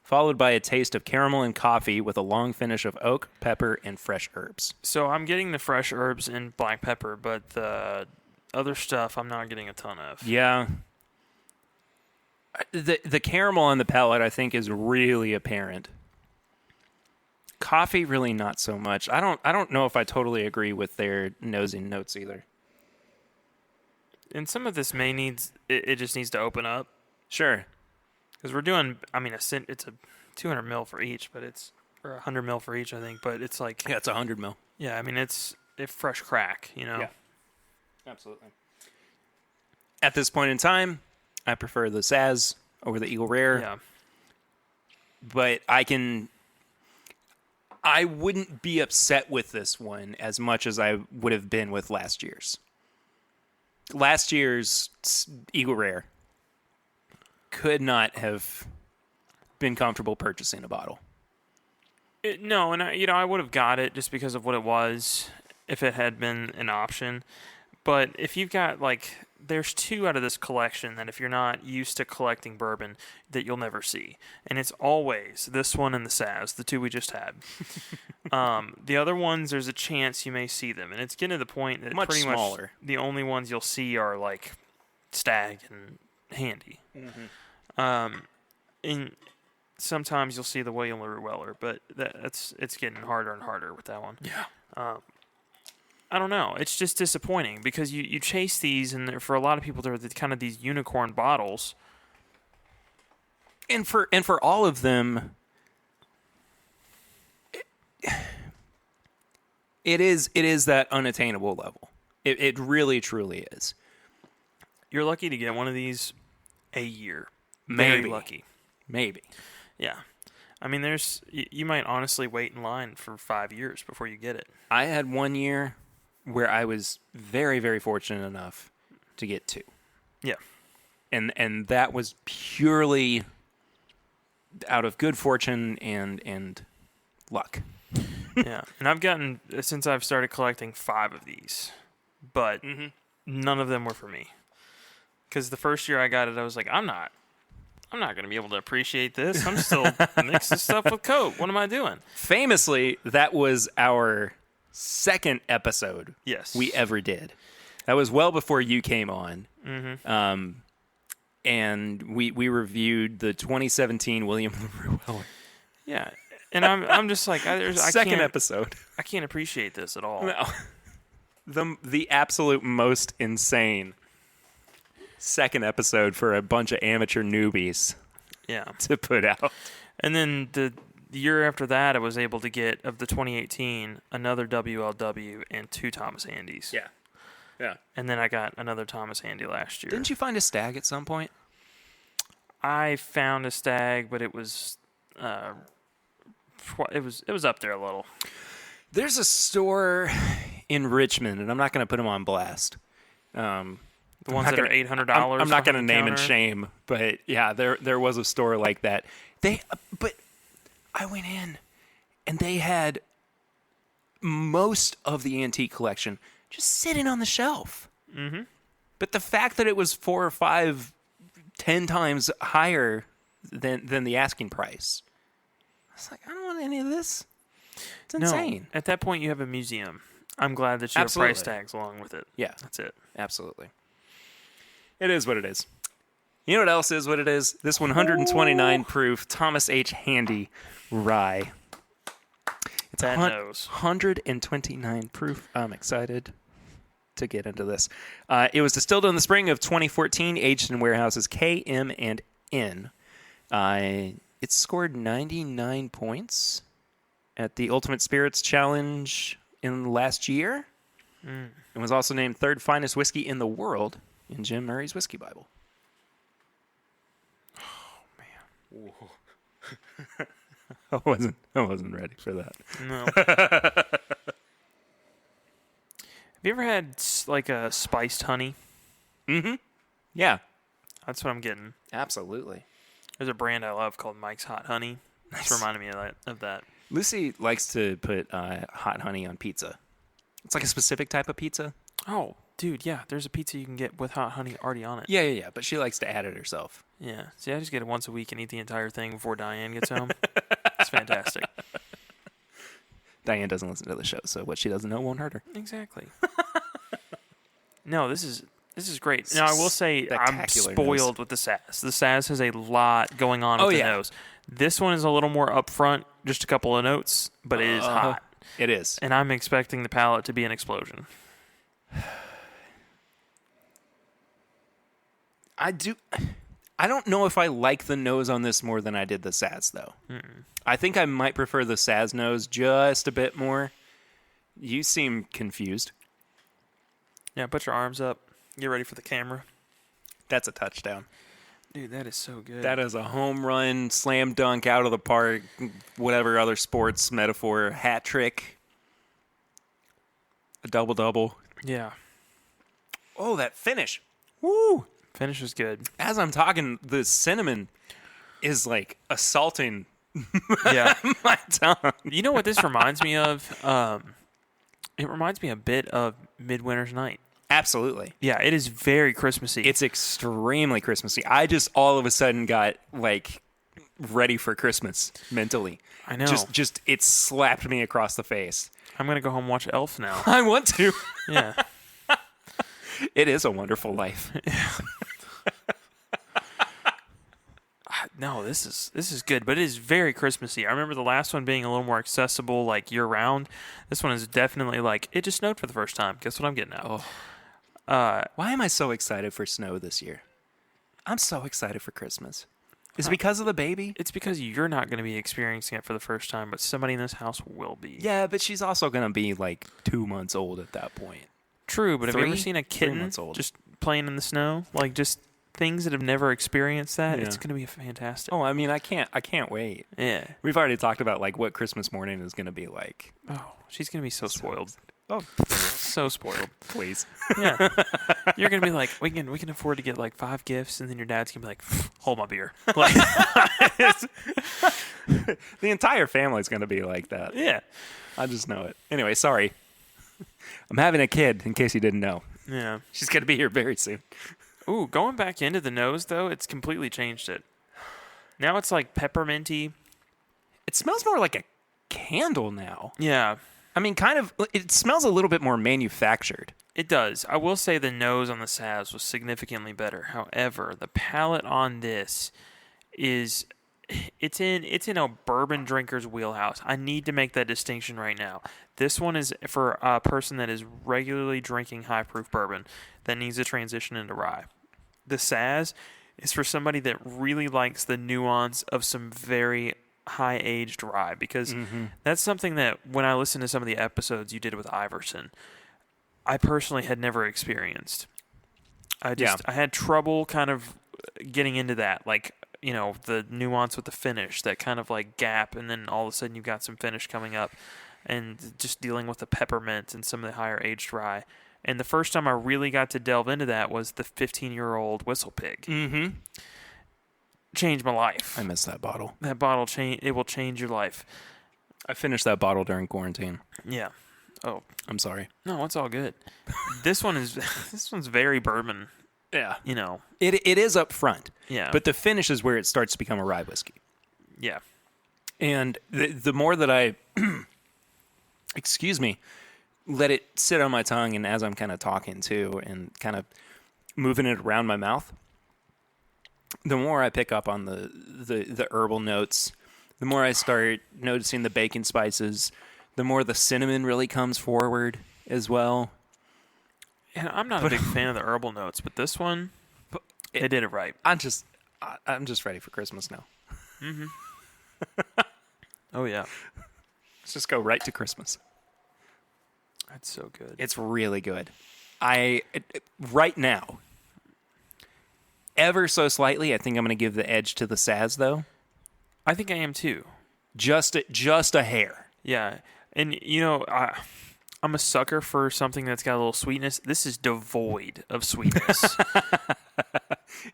followed by a taste of caramel and coffee with a long finish of oak, pepper, and fresh herbs.
So I'm getting the fresh herbs and black pepper, but the other stuff I'm not getting a ton of.
Yeah. The caramel on the palate, I think, is really apparent. Coffee, really not so much. I don't know if I totally agree with their nosing notes either.
And some of this it just needs to open up.
Sure.
Because we're doing, it's a 200 mil for each, but or 100 mil for each, I think. But it's like,
Yeah, it's 100 mil.
yeah, it's fresh crack,
Yeah. Absolutely. At this point in time, I prefer the Saz over the Eagle Rare.
Yeah.
But I wouldn't be upset with this one as much as I would have been with last year's. Last year's Eagle Rare could not have been comfortable purchasing a bottle.
No, and I would have got it just because of what it was if it had been an option. But if you've got there's two out of this collection that if you're not used to collecting bourbon that you'll never see. And it's always this one and the Saz, the two we just had. The other ones, there's a chance you may see them. And it's getting to the point that
Much
pretty
smaller.
much the only ones you'll see are like Stag and Handy.
Mm-hmm.
And sometimes you'll see the William LaRue Weller, but it's getting harder and harder with that one.
Yeah.
I don't know. It's just disappointing because you chase these, and for a lot of people, they're kind of these unicorn bottles.
And for all of them, it is that unattainable level. It really truly is.
You're lucky to get one of these a year. Very
Maybe.
lucky.
Maybe.
Yeah. I mean, you might honestly wait in line for 5 years before you get it.
I had 1 year where I was very, very fortunate enough to get 2.
Yeah.
And that was purely out of good fortune and luck.
Yeah. And I've gotten, since I've started collecting 5 of these, but none of them were for me. Because the first year I got it, I was like, I'm not going to be able to appreciate this. I'm still mixing stuff with Coke. What am I doing?
Famously, that was our second episode we ever did. That was well before you came on. Mm-hmm. And we reviewed the 2017 William LaRue Weller.
Yeah. And I'm just like,
Second episode.
I can't appreciate this at all.
No. The absolute most insane second episode for a bunch of amateur newbies to put out.
And then the year after that, I was able to get, of the 2018, another WLW and 2 Thomas Handys.
Yeah. Yeah.
And then I got another Thomas Handy last year.
Didn't you find a stag at some point?
I found a stag, but it was up there a little.
There's a store in Richmond, and I'm not going to put them on blast.
The ones that are $800.
I'm not going to name
counter.
and shame, but yeah, there was a store like that. But I went in, and they had most of the antique collection just sitting on the shelf. Mm-hmm. But the fact that it was 4 or 5, 10 times higher than the asking price, I was like, I don't want any of this. It's insane.
No, at that point, you have a museum. I'm glad that you have price tags along with it.
Yeah.
That's it.
Absolutely. It is what it is. You know what else is what it is? This 129 proof Thomas H. Handy rye. It's
that nose.
129 proof. I'm excited to get into this. It was distilled in the spring of 2014, aged in warehouses K, M, and N. It scored 99 points at the Ultimate Spirits Challenge in last year. And was also named 3rd finest whiskey in the world in Jim Murray's Whiskey Bible.
Oh, man.
I wasn't ready for that.
No. Have you ever had like a spiced honey?
Mm-hmm. Yeah.
That's what I'm getting.
Absolutely.
There's a brand I love called Mike's Hot Honey. Nice. It's reminding me of that.
Lucy likes to put hot honey on pizza. It's like a specific type of pizza.
Oh, dude, yeah. There's a pizza you can get with hot honey already on it.
Yeah. But she likes to add it herself.
Yeah. See, I just get it once a week and eat the entire thing before Diane gets home. It's fantastic.
Diane doesn't listen to the show, so what she doesn't know won't hurt her.
Exactly. No, this is great. Now, I will say I'm spoiled with the Saz. The Saz has a lot going on with the nose. This one is a little more upfront, just a couple of notes, but it is hot.
It is.
And I'm expecting the palate to be an explosion.
I don't know if I like the nose on this more than I did the Saz, though. Mm-mm. I think I might prefer the Saz nose just a bit more. You seem confused.
Yeah, put your arms up. Get ready for the camera.
That's a touchdown.
Dude, that is so good.
That is a home run, slam dunk, out of the park, whatever other sports metaphor, hat trick, a double-double.
Yeah.
Oh, that finish. Woo!
Finish is good.
As I'm talking, the cinnamon is like assaulting my tongue.
You know what this reminds me of? It reminds me a bit of Midwinter's Night.
Absolutely.
Yeah, it is very Christmassy.
It's extremely Christmassy. I just all of a sudden got like ready for Christmas mentally.
I know.
Just it slapped me across the face.
I'm going to go home and watch Elf now.
I want to.
Yeah.
It is a wonderful life.
No, this is good, but it is very Christmassy. I remember the last one being a little more accessible, like year round. This one is definitely like it just snowed for the first time. Guess what I'm getting now?
Why am I so excited for snow this year? I'm so excited for Christmas. Is it because of the baby?
It's because you're not going to be experiencing it for the first time, but somebody in this house will be.
Yeah, but she's also going to be like 2 months old at that point.
True, but have you ever seen a
3
kitten
months old.
just playing in the snow? Like just things that have never experienced that,
Yeah.
it's going to be fantastic.
Oh, I mean, I can't wait.
Yeah.
We've already talked about like what Christmas morning is going to be like.
Oh, she's going to be so spoiled.
Oh,
So spoiled.
please.
Yeah. You're going to be like, we can afford to get like 5 gifts, and then your dad's going to be like, hold my beer. Like,
The entire family's going to be like that.
yeah.
I just know it. Anyway, sorry. I'm having a kid, in case you didn't know.
Yeah.
She's going to be here very soon.
Ooh, going back into the nose, though, it's completely changed it. Now it's like pepperminty.
It smells more like a candle now.
Yeah,
I mean, kind of, it smells a little bit more manufactured.
it does. I will say the nose on the Saz was significantly better. However, the palate on this is... It's in a bourbon drinker's wheelhouse. I need to make that distinction right now. This one is for a person that is regularly drinking high proof bourbon that needs to transition into rye. The Saz is for somebody that really likes the nuance of some very high aged rye, because that's something that when I listened to some of the episodes you did with Iverson, I personally had never experienced. I had trouble kind of getting into that, like, you know, the nuance with the finish, that kind of like gap, and then all of a sudden you've got some finish coming up, and just dealing with the peppermint and some of the higher aged rye. And the first time I really got to delve into that was the 15-year-old Whistle Pig.
Mm-hmm.
Changed my life.
I miss that bottle.
That bottle it will change your life.
I finished that bottle during quarantine.
Yeah. Oh,
I'm sorry.
no, it's all good. This one's very bourbon.
Yeah.
You know.
It is up front.
Yeah.
But the finish is where it starts to become a rye whiskey.
yeah.
And the more that I, excuse me, let it sit on my tongue, and as I'm kind of talking too, and kind of moving it around my mouth, the more I pick up on the herbal notes, the more I start noticing the bacon spices, the more the cinnamon really comes forward as well.
And I'm not a big fan of the herbal notes, but this one, they did it right.
I'm just ready for Christmas now.
Oh, yeah.
Let's just go right to Christmas.
That's so good.
It's really good. Right now, ever so slightly, I think I'm going to give the edge to the Saz, though.
I think I am too.
Just a hair.
Yeah. And, you know, I'm a sucker for something that's got a little sweetness. This is devoid of sweetness.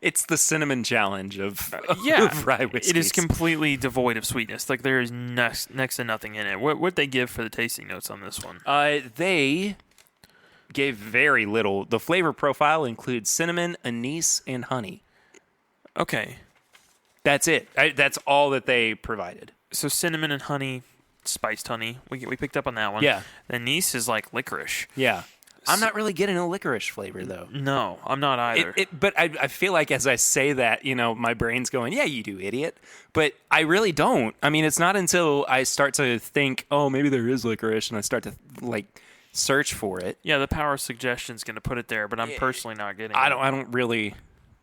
It's the cinnamon challenge of rye whiskeys.
It is completely devoid of sweetness. Like, there is next to nothing in it. What'd they give for the tasting notes on this one?
They gave very little. The flavor profile includes cinnamon, anise, and honey.
Okay.
That's it. That's all that they provided.
So cinnamon and honey, spiced honey. We picked up on that one.
Yeah.
The anise is like licorice.
Yeah. I'm not really getting a licorice flavor, though.
No, I'm not either.
But I feel like as I say that, you know, my brain's going, yeah, you do, idiot. But I really don't. I mean, it's not until I start to think, oh, maybe there is licorice, and I start to, like, search for it.
Yeah, the power of suggestion is going to put it there, but I'm personally not getting it.
I don't really,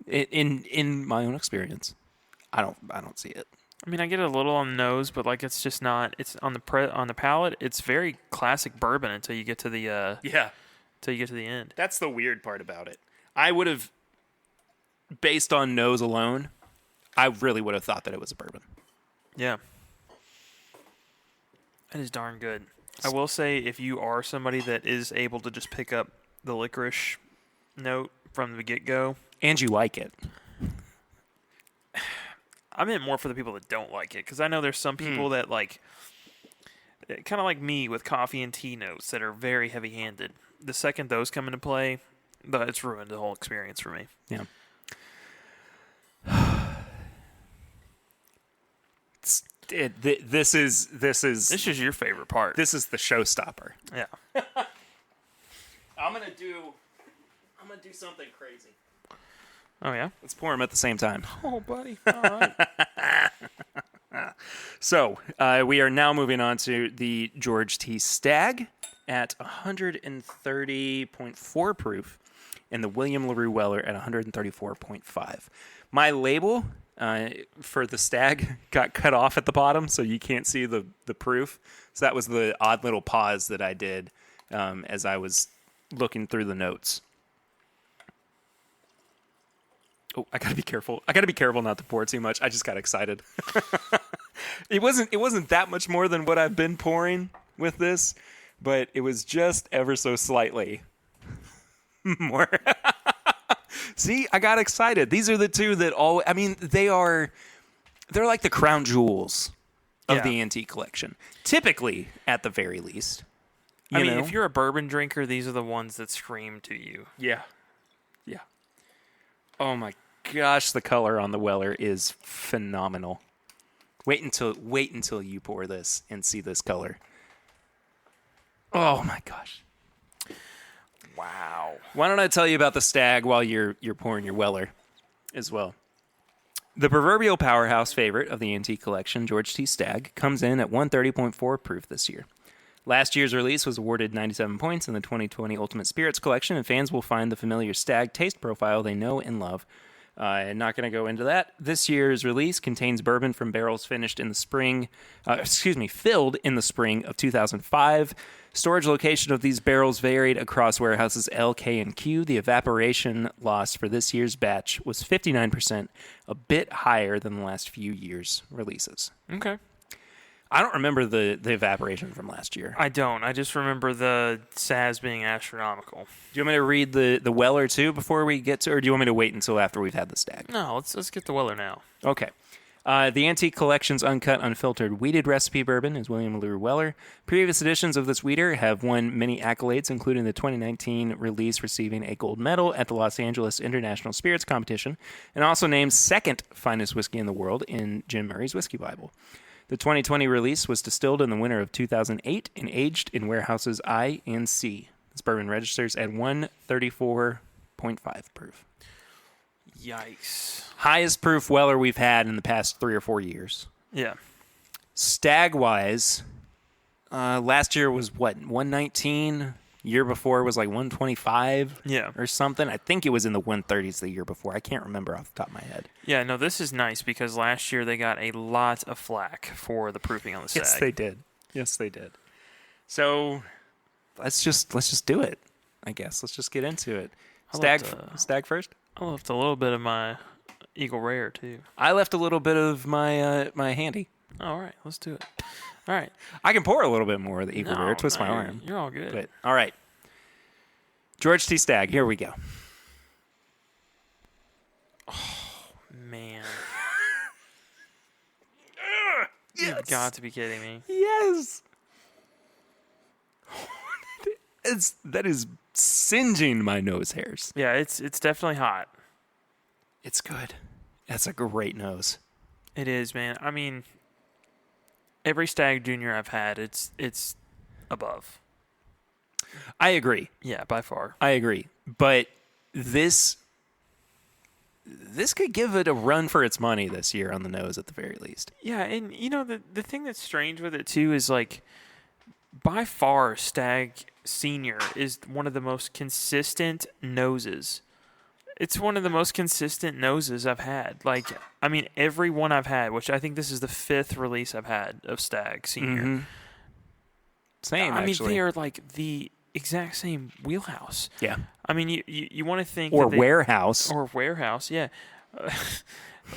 in my own experience, I don't see it.
I mean, I get it a little on the nose, but like it's just not. It's on the palate. It's very classic bourbon until you get to the until you get to the end.
That's the weird part about it. I would have, based on nose alone, I really would have thought that it was a bourbon.
Yeah, that is darn good. I will say, if you are somebody that is able to just pick up the licorice note from the get-go,
And you like it.
I meant more for the people that don't like it, because I know there's some people that like, kind of like me with coffee and tea notes that are very heavy-handed. The second those come into play, it's ruined the whole experience for me.
Yeah. This is
This is your favorite part.
this is the showstopper.
Yeah.
I'm gonna do something crazy.
Oh, yeah?
Let's pour them at the same time.
Oh, buddy. All right.
So we are now moving on to the George T. Stagg at 130.4 proof, and the William LaRue Weller at 134.5. My label for the Stagg got cut off at the bottom, so you can't see the proof. So that was the odd little pause that I did as I was looking through the notes. Oh, I gotta be careful. I gotta be careful not to pour too much. I just got excited. It wasn't that much more than what I've been pouring with this, but it was just ever so slightly more. See, I got excited. These are the two that they're like the crown jewels of the antique collection. Typically, at the very least.
I mean, if you're a bourbon drinker, these are the ones that scream to you.
Yeah. Yeah. Oh my gosh, the color on the Weller is phenomenal. Wait until you pour this and see this color. Oh my gosh.
Wow.
Why don't I tell you about the Stag while you're pouring your Weller as well? The proverbial powerhouse favorite of the antique collection, George T. Stagg, comes in at 130.4 proof this year. Last year's release was awarded 97 points in the 2020 Ultimate Spirits collection, and fans will find the familiar Stagg taste profile they know and love. I'm not going to go into that. This year's release contains bourbon from barrels filled in the spring of 2005. Storage location of these barrels varied across warehouses L, K, and Q. The evaporation loss for this year's batch was 59%, a bit higher than the last few years' releases.
Okay.
I don't remember the evaporation from last year.
I don't. I just remember the SAS being astronomical.
Do you want me to read the Weller too before we get to, or do you want me to wait until after we've had the Stag?
No, let's get the Weller now.
Okay. The Antique Collection's uncut, unfiltered, wheated recipe bourbon is William Lure Weller. Previous editions of this wheater have won many accolades, including the 2019 release receiving a gold medal at the Los Angeles International Spirits Competition, and also named second finest whiskey in the world in Jim Murray's Whiskey Bible. The 2020 release was distilled in the winter of 2008 and aged in warehouses I and C. This bourbon registers at 134.5 proof.
Yikes.
Highest proof Weller we've had in the past 3 or 4 years.
Yeah.
Stag-wise, last year was, 119? Year before was like 125 or something. I think it was in the 130s the year before. I can't remember off the top of my head.
Yeah, no, this is nice because last year they got a lot of flack for the proofing on the Stag.
Yes, they did. Yes, they did. So let's just do it, I guess. Let's just get into it. Stag first?
I left a little bit of my Eagle Rare, too.
I left a little bit of my my Handy.
All right, let's do it. All right.
I can pour a little bit more of the Eagle Rare. Twist my arm.
You're all good.
But, all right. George T. Stagg, here we go.
Oh, man. You've got to be kidding me.
Yes. That is singeing my nose hairs.
Yeah, it's definitely hot.
It's good. That's a great nose.
It is, man. I mean, every Stag Junior I've had, it's above.
I agree.
Yeah, by far.
I agree. But this could give it a run for its money this year on the nose at the very least.
Yeah, and you know the thing that's strange with it too is like by far Stag Senior is one of the most consistent noses. It's one of the most consistent noses I've had. Like, I mean, every one I've had, which I think this is the 5th release I've had of Stag Senior.
Mm-hmm. Same,
I
actually.
mean, they are like the exact same wheelhouse.
Yeah.
I mean, you want to think...
Or warehouse.
Or warehouse, yeah.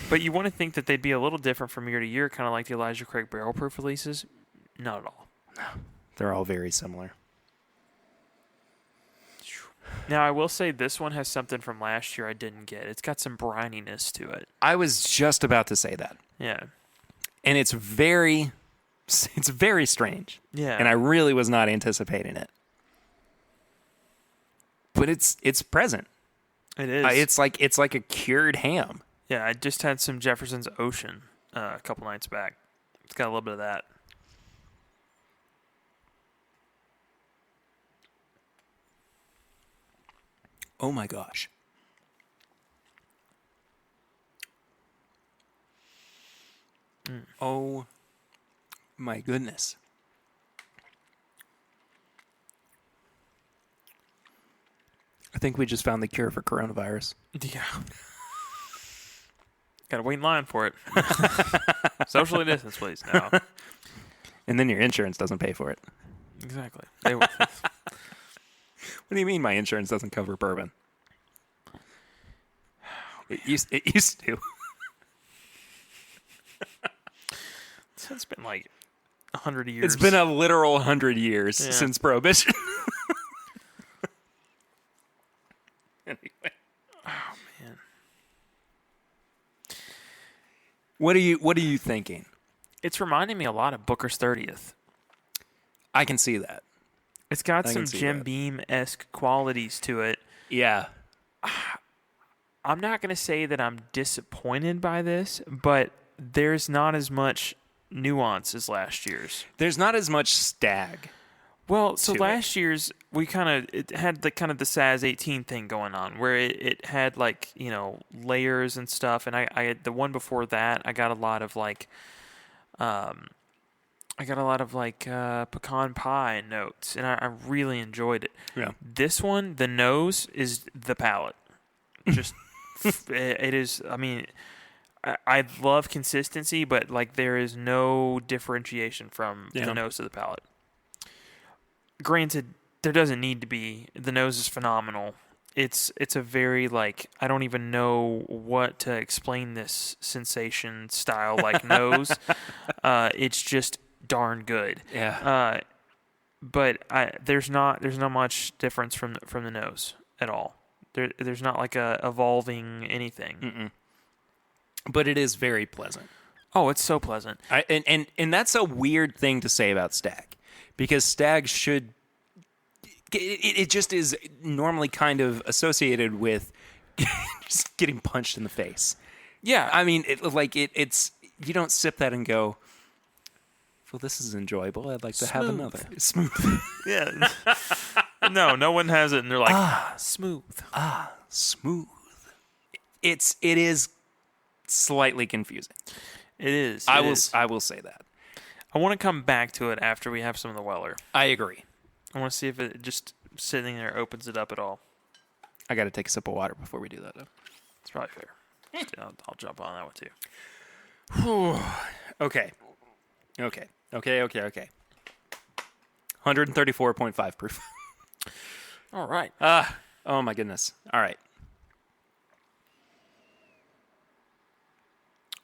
But you want to think that they'd be a little different from year to year, kind of like the Elijah Craig barrel proof releases. Not at all.
No. They're all very similar.
Now, I will say this one has something from last year I didn't get. It's got some brininess to it.
I was just about to say that.
Yeah.
And it's very strange.
Yeah.
And I really was not anticipating it. But it's present.
It is.
It's like a cured ham.
Yeah, I just had some Jefferson's Ocean a couple nights back. It's got a little bit of that.
Oh my gosh. Oh my goodness. I think we just found the cure for coronavirus.
Yeah. Gotta wait in line for it. Socially distance, please. No.
And then your insurance doesn't pay for it.
Exactly.
What do you mean my insurance doesn't cover bourbon? It used to.
It's been like 100 years.
It's been a literal 100 years since Prohibition. Anyway.
Oh man.
What are you thinking?
It's reminding me a lot of Booker's 30th.
I can see that.
It's got
I
some
can see
Jim
that.
Beam-esque qualities to it.
Yeah.
I'm not going to say that I'm disappointed by this, but there's not as much nuance as last year's.
There's not as much stag.
Well, so
to
last year's it had the kind of the SAS 18 thing going on where it had like, layers and stuff, and I the one before that I got a lot of like pecan pie notes, and I really enjoyed it.
Yeah.
This one, the nose is the palate. Just it is. I mean, I love consistency, but like there is no differentiation from the nose to the palate. Granted, there doesn't need to be. The nose is phenomenal. It's a very like I don't even know what to explain this sensation style like nose. It's just darn good.
Yeah.
But there's not much difference from the nose at all. There's not like a evolving anything.
Mm-mm. But it is very pleasant.
Oh, it's so pleasant.
And that's a weird thing to say about stag, because stag should. It just is normally kind of associated with just getting punched in the face.
Yeah,
I mean, it's you don't sip that and go, well, this is enjoyable. I'd like to have another. Smooth.
yeah. No one has it, and they're like, smooth.
Smooth. It is slightly confusing.
It is.
I will say that.
I want to come back to it after we have some of the Weller.
I agree.
I want to see if it just sitting there opens it up at all.
I got to take a sip of water before we do that, though.
It's probably fair. I'll jump on that one too.
Okay. 134.5 proof.
All right.
Oh my goodness. All right.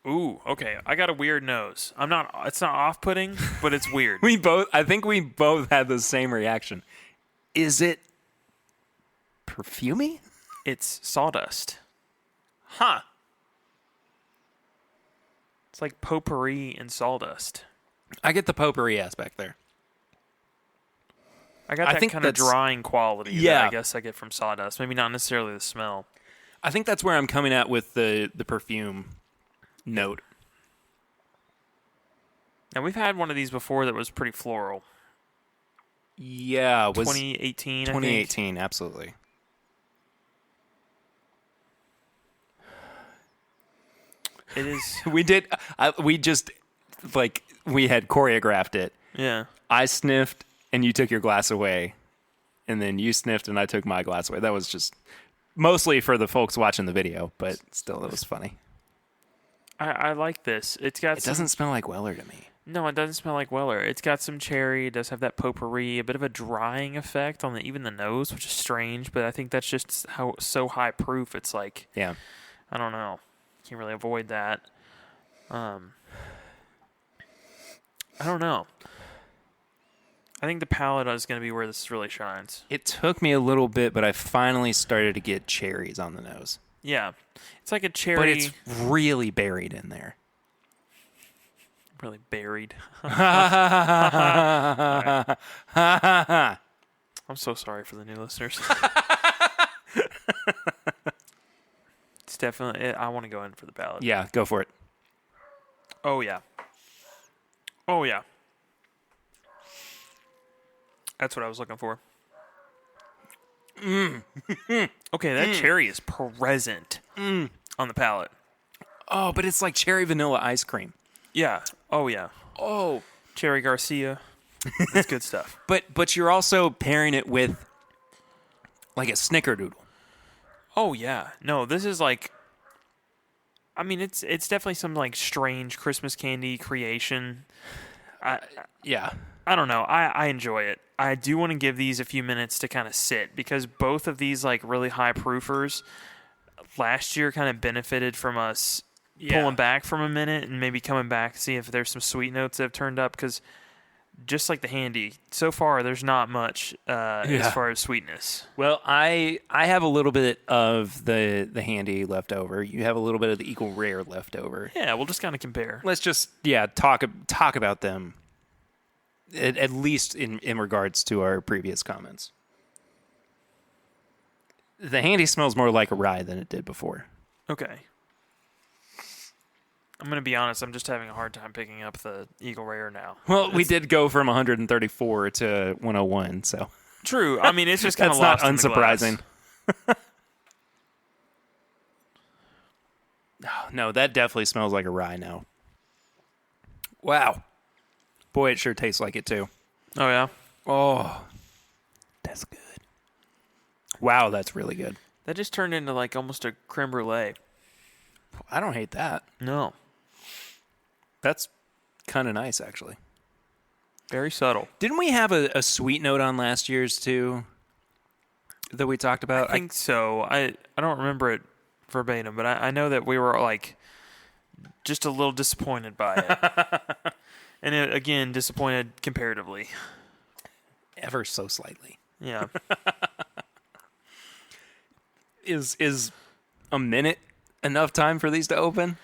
Ooh, okay. I got a weird nose. It's not off-putting, but it's weird.
I think we both had the same reaction. Is it perfumey?
It's sawdust.
Huh.
It's like potpourri and sawdust.
I get the potpourri aspect there.
I got that kind of drying quality that I guess I get from sawdust. Maybe not necessarily the smell.
I think that's where I'm coming at with the perfume note.
Now, we've had one of these before that was pretty floral.
Yeah. Was
2018,
2018, absolutely.
It is.
We had choreographed it.
Yeah.
I sniffed and you took your glass away, and then you sniffed and I took my glass away. That was just mostly for the folks watching the video, but still, it was funny.
I like this. It
doesn't smell like Weller to me.
No, it doesn't smell like Weller. It's got some cherry. It does have that potpourri, a bit of a drying effect on even the nose, which is strange, but I think that's just how so high proof. It's like,
yeah,
I don't know. Can't really avoid that. I don't know. I think the palate is going to be where this really shines.
It took me a little bit, but I finally started to get cherries on the nose.
Yeah. It's like a cherry.
But it's really buried in there.
Really buried.
Right.
I'm so sorry for the new listeners. It's definitely, I want to go in for the palate.
Yeah, go for it.
Oh, yeah. Oh, yeah. That's what I was looking for. Okay, that cherry is present on the palate.
Oh, but it's like cherry vanilla ice cream.
Yeah. Oh, yeah.
Oh.
Cherry Garcia. That's good stuff.
But you're also pairing it with like a snickerdoodle.
Oh, yeah. No, this is like, I mean, it's definitely some like strange Christmas candy creation.
Yeah.
I don't know. I enjoy it. I do want to give these a few minutes to kind of sit, because both of these like really high proofers, last year kind of benefited from us pulling back from a minute and maybe coming back to see if there's some sweet notes that have turned up, because just like the Handy, so far there's not much as far as sweetness.
Well, I have a little bit of the Handy left over. You have a little bit of the Eagle Rare left over.
Yeah, we'll just kind of compare.
Let's just talk about them, at least in regards to our previous comments. The Handy smells more like a rye than it did before.
Okay. I'm going to be honest, I'm just having a hard time picking up the Eagle Rare now.
Well, we did go from 134 to 101, so.
True. I mean, it's just kind of
That's
lost
not unsurprising. No, that definitely smells like a rye now. Wow. Boy, it sure tastes like it, too.
Oh, yeah?
Oh, that's good. Wow, that's really good.
That just turned into like almost a creme brulee.
I don't hate that.
No.
That's kind of nice, actually.
Very subtle.
Didn't we have a sweet note on last year's, too, that we talked about?
I think so. I don't remember it verbatim, but I know that we were like just a little disappointed by it. And it, again, disappointed comparatively.
Ever so slightly.
Yeah.
Is a minute enough time for these to open?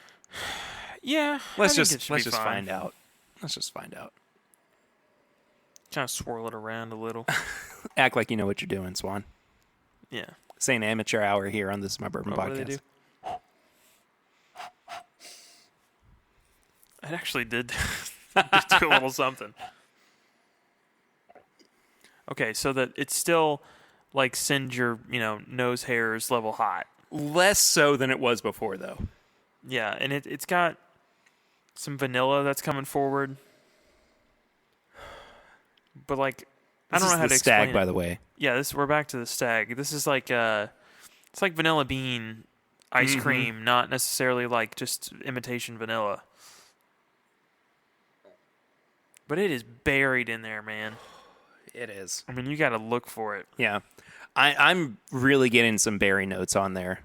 Yeah.
Let's just find out. Let's just find out.
Kind of swirl it around a little.
Act like you know what you're doing, Swan.
Yeah.
It's an amateur hour here on this My Bourbon
What do
Podcast.
they do? It actually did do a little something. Okay, so that it's still like send your, nose hairs level hot.
Less so than it was before, though.
Yeah, and it's got some vanilla that's coming forward. But like, I don't know how to explain
Stag,
it.
by the way.
Yeah, we're back to the Stag. This is like it's like vanilla bean ice cream, not necessarily like just imitation vanilla. But it is buried in there, man.
It is.
I mean, you got to look for it.
Yeah. I'm really getting some berry notes on there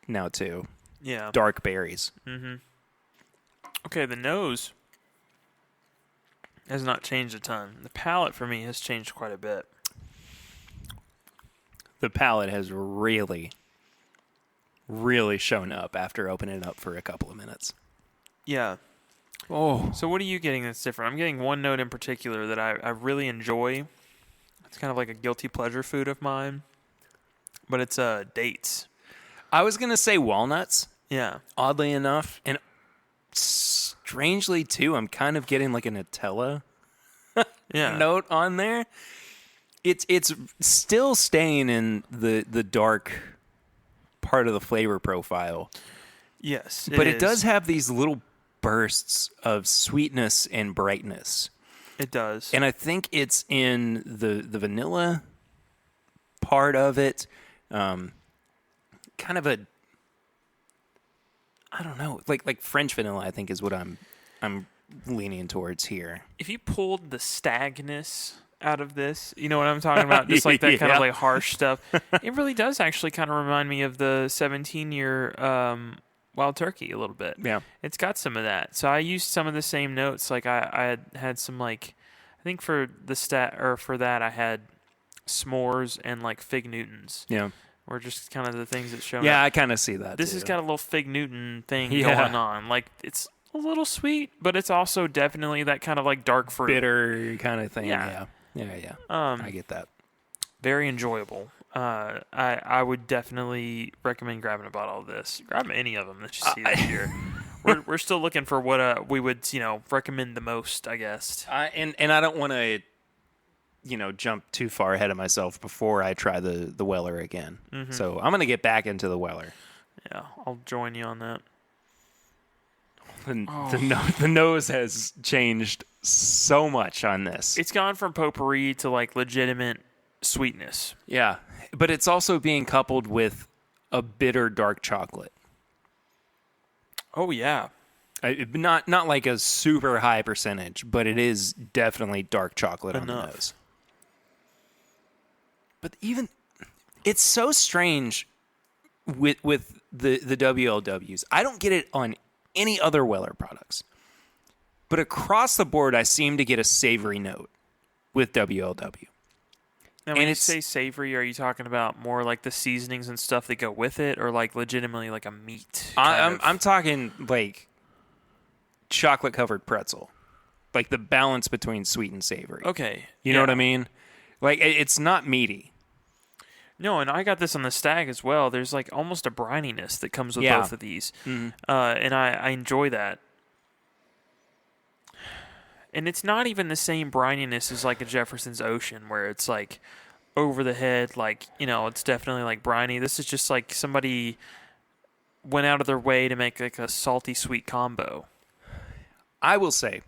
now, too.
Yeah.
Dark berries.
Mm-hmm. Okay, the nose has not changed a ton. The palate for me has changed quite a bit.
The palate has really, really shown up after opening it up for a couple of minutes.
Yeah.
Oh.
So what are you getting that's different? I'm getting one note in particular that I really enjoy. It's kind of like a guilty pleasure food of mine. But it's dates.
I was going to say walnuts,
Yeah.
oddly enough. And strangely, too, I'm kind of getting like a Nutella
Yeah.
note on there. It's still staying in the dark part of the flavor profile.
Yes.
But it does have these little bursts of sweetness and brightness.
It does.
And I think it's in the vanilla part of it. Kind of a, I don't know, like French vanilla, I think is what I'm leaning towards here.
If you pulled the stagness out of this, you know what I'm talking about? Just like that kind
Yeah.
of like harsh stuff. It really does actually kind of remind me of the 17-year Wild Turkey a little bit.
Yeah.
It's got some of that. So I used some of the same notes. Like I had some like, I think for that I had s'mores and like Fig Newtons.
Yeah.
Or just kind of the things that show
Yeah,
up.
I kind of see that.
This
too.
has got a little Fig Newton thing
Yeah.
going on. Like it's a little sweet, but it's also definitely that kind of like dark fruit.
bitter kind of thing.
Yeah.
Yeah. I get that.
Very enjoyable. I would definitely recommend grabbing a bottle of this. Grab any of them that you see this year. We're still looking for what we would recommend the most, I guess.
And I don't want to jump too far ahead of myself before I try the Weller again.
Mm-hmm.
So I'm going to get back into the Weller.
Yeah, I'll join you on that.
The nose has changed so much on this.
It's gone from potpourri to like legitimate sweetness.
Yeah, but it's also being coupled with a bitter dark chocolate.
Oh yeah.
Not like a super high percentage, but it is definitely dark chocolate on the nose. But even it's so strange with the WLWs. I don't get it on any other Weller products. But across the board, I seem to get a savory note with WLW.
Now, when you say savory, are you talking about more like the seasonings and stuff that go with it, or like legitimately like a meat?
I'm talking like chocolate-covered pretzel. Like the balance between sweet and savory.
Okay.
You know what I mean? Like, it's not meaty.
No, and I got this on the Stag as well. There's like almost a brininess that comes with both of these.
Mm-hmm.
And I enjoy that. And it's not even the same brininess as like a Jefferson's Ocean, where it's like over the head, like, it's definitely like briny. This is just like somebody went out of their way to make like a salty sweet combo.
I will say,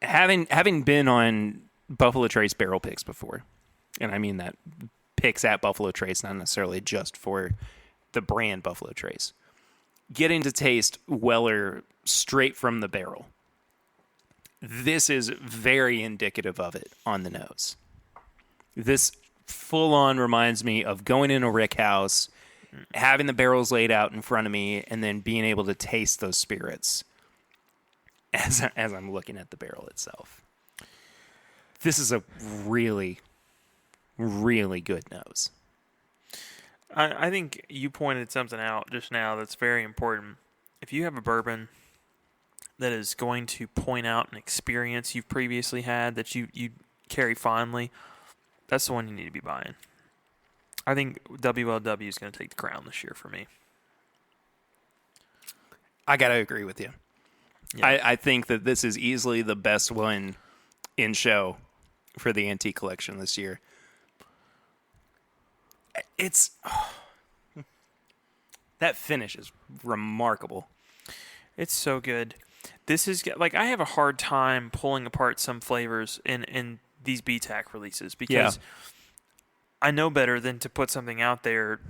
having been on Buffalo Trace barrel picks before, and I mean that picks at Buffalo Trace, not necessarily just for the brand Buffalo Trace, getting to taste Weller straight from the barrel. This is very indicative of it on the nose. This full-on reminds me of going in a rick house, having the barrels laid out in front of me, and then being able to taste those spirits as I'm looking at the barrel itself. This is a really, really good nose.
I think you pointed something out just now that's very important. If you have a bourbon that is going to point out an experience you've previously had that you carry fondly, that's the one you need to be buying. I think WLW is going to take the crown this year for me.
I got to agree with you.
Yeah.
I think that this is easily the best one in show for the Antique Collection this year. That finish is remarkable.
It's so good. This is like, I have a hard time pulling apart some flavors in these BTAC releases because I know better than to put something out there.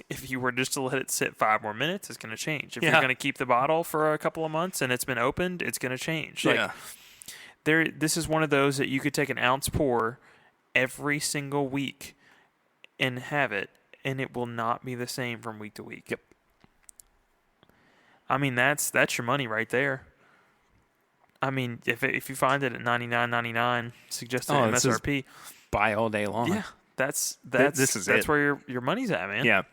If you were just to let it sit 5 more minutes, it's going to change. If you're going to keep the bottle for a couple of months and it's been opened, it's going to change. Like, this is one of those that you could take an ounce pour every single week and have it, and it will not be the same from week to week.
Yep.
I mean, that's your money right there. I mean, if you find it at $99.99, suggested MSRP,
buy all day long.
Yeah, that's where your money's at, man.
Yeah.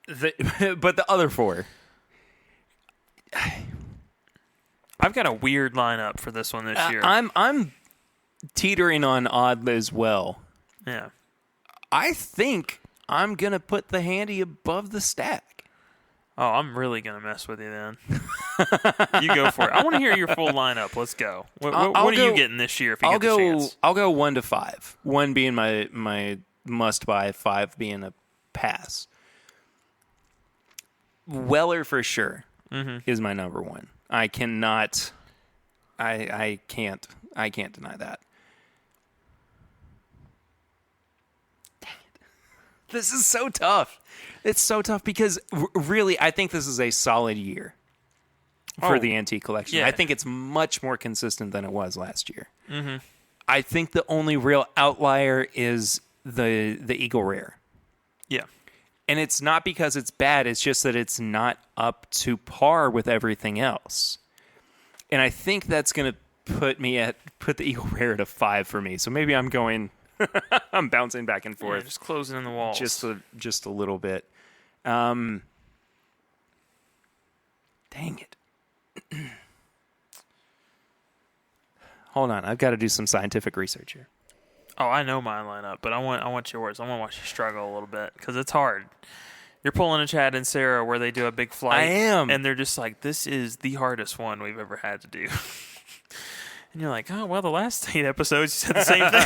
But the other 4,
I've got a weird lineup for this one this year.
I'm teetering on odd as well.
Yeah.
I think I'm gonna put the Handy above the Stag.
Oh, I'm really going to mess with you then. You go for it. I want to hear your full lineup. Let's go. What are you getting this year if you get the chance?
I'll go 1 to 5. 1 being my must-buy, 5 being a pass. Weller for sure is my number 1. I cannot... I can't deny that. Dang it. This is so tough. It's so tough because really, I think this is a solid year for the Antique Collection.
Yeah.
I think it's much more consistent than it was last year.
Mm-hmm.
I think the only real outlier is the Eagle Rare.
Yeah.
And it's not because it's bad. It's just that it's not up to par with everything else. And I think that's going to put the Eagle Rare at a 5 for me. So maybe I'm going... I'm bouncing back and forth.
Yeah, just closing in the walls.
Just a little bit. Dang it. Hold on. I've got to do some scientific research here.
Oh, I know my lineup, but I want yours. I want to watch you struggle a little bit because it's hard. You're pulling a Chad and Sarah where they do a big flight.
I am.
And they're just like, this is the hardest one we've ever had to do. And you're like, oh, well, the last 8 episodes you said the same thing.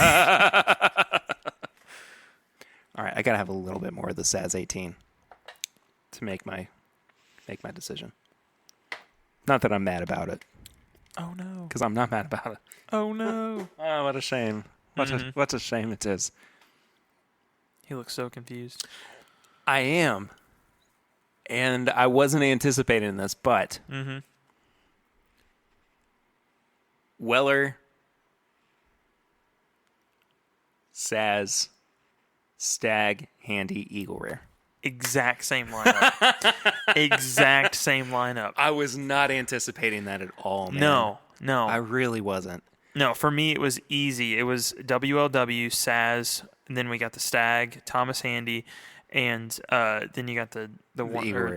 All right, I got to have a little bit more of the SAS 18 to make my decision. Not that I'm mad about it.
Oh, no.
Because I'm not mad about it.
Oh, no.
Oh, what a shame. What a shame it is.
He looks so confused.
I am. And I wasn't anticipating this, but Weller, SAS, Stag, Handy, Eagle Rare.
Exact same lineup. Exact same lineup.
I was not anticipating that at all, man.
No.
I really wasn't.
No, for me it was easy. It was WLW, Saz, and then we got the Stag, Thomas Handy, and then you got the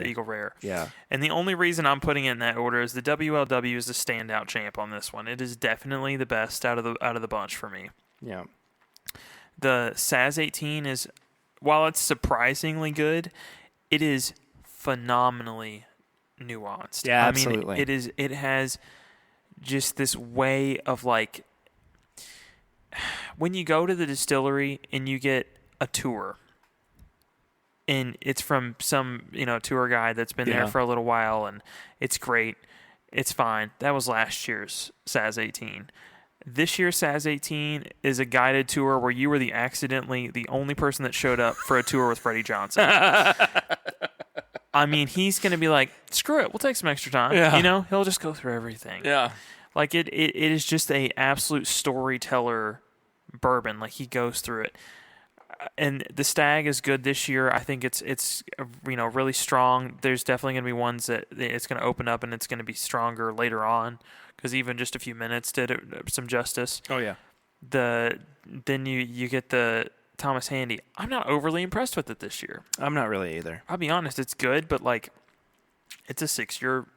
Eagle Rare.
Yeah.
And the only reason I'm putting it in that order is the WLW is the standout champ on this one. It is definitely the best out of the bunch for me.
Yeah.
The Saz 18 is, while it's surprisingly good, it is phenomenally nuanced.
Yeah,
I mean,
absolutely.
it has just this way of like, when you go to the distillery and you get a tour, and it's from some, tour guide that's been there for a little while, and it's great. It's fine. That was last year's Saz 18. This year's Saz 18 is a guided tour where you were accidentally the only person that showed up for a tour with Freddie Johnson. I mean, he's going to be like, screw it, we'll take some extra time.
Yeah.
He'll just go through everything.
Yeah.
Like, it is just a absolute storyteller bourbon. Like, he goes through it. And the Stag is good this year. I think it's really strong. There's definitely going to be ones that it's going to open up and it's going to be stronger later on, because even just a few minutes did it some justice.
Oh, yeah.
Then you get the Thomas Handy. I'm not overly impressed with it this year.
I'm not really either.
I'll be honest, it's good, but like, it's a 6-year,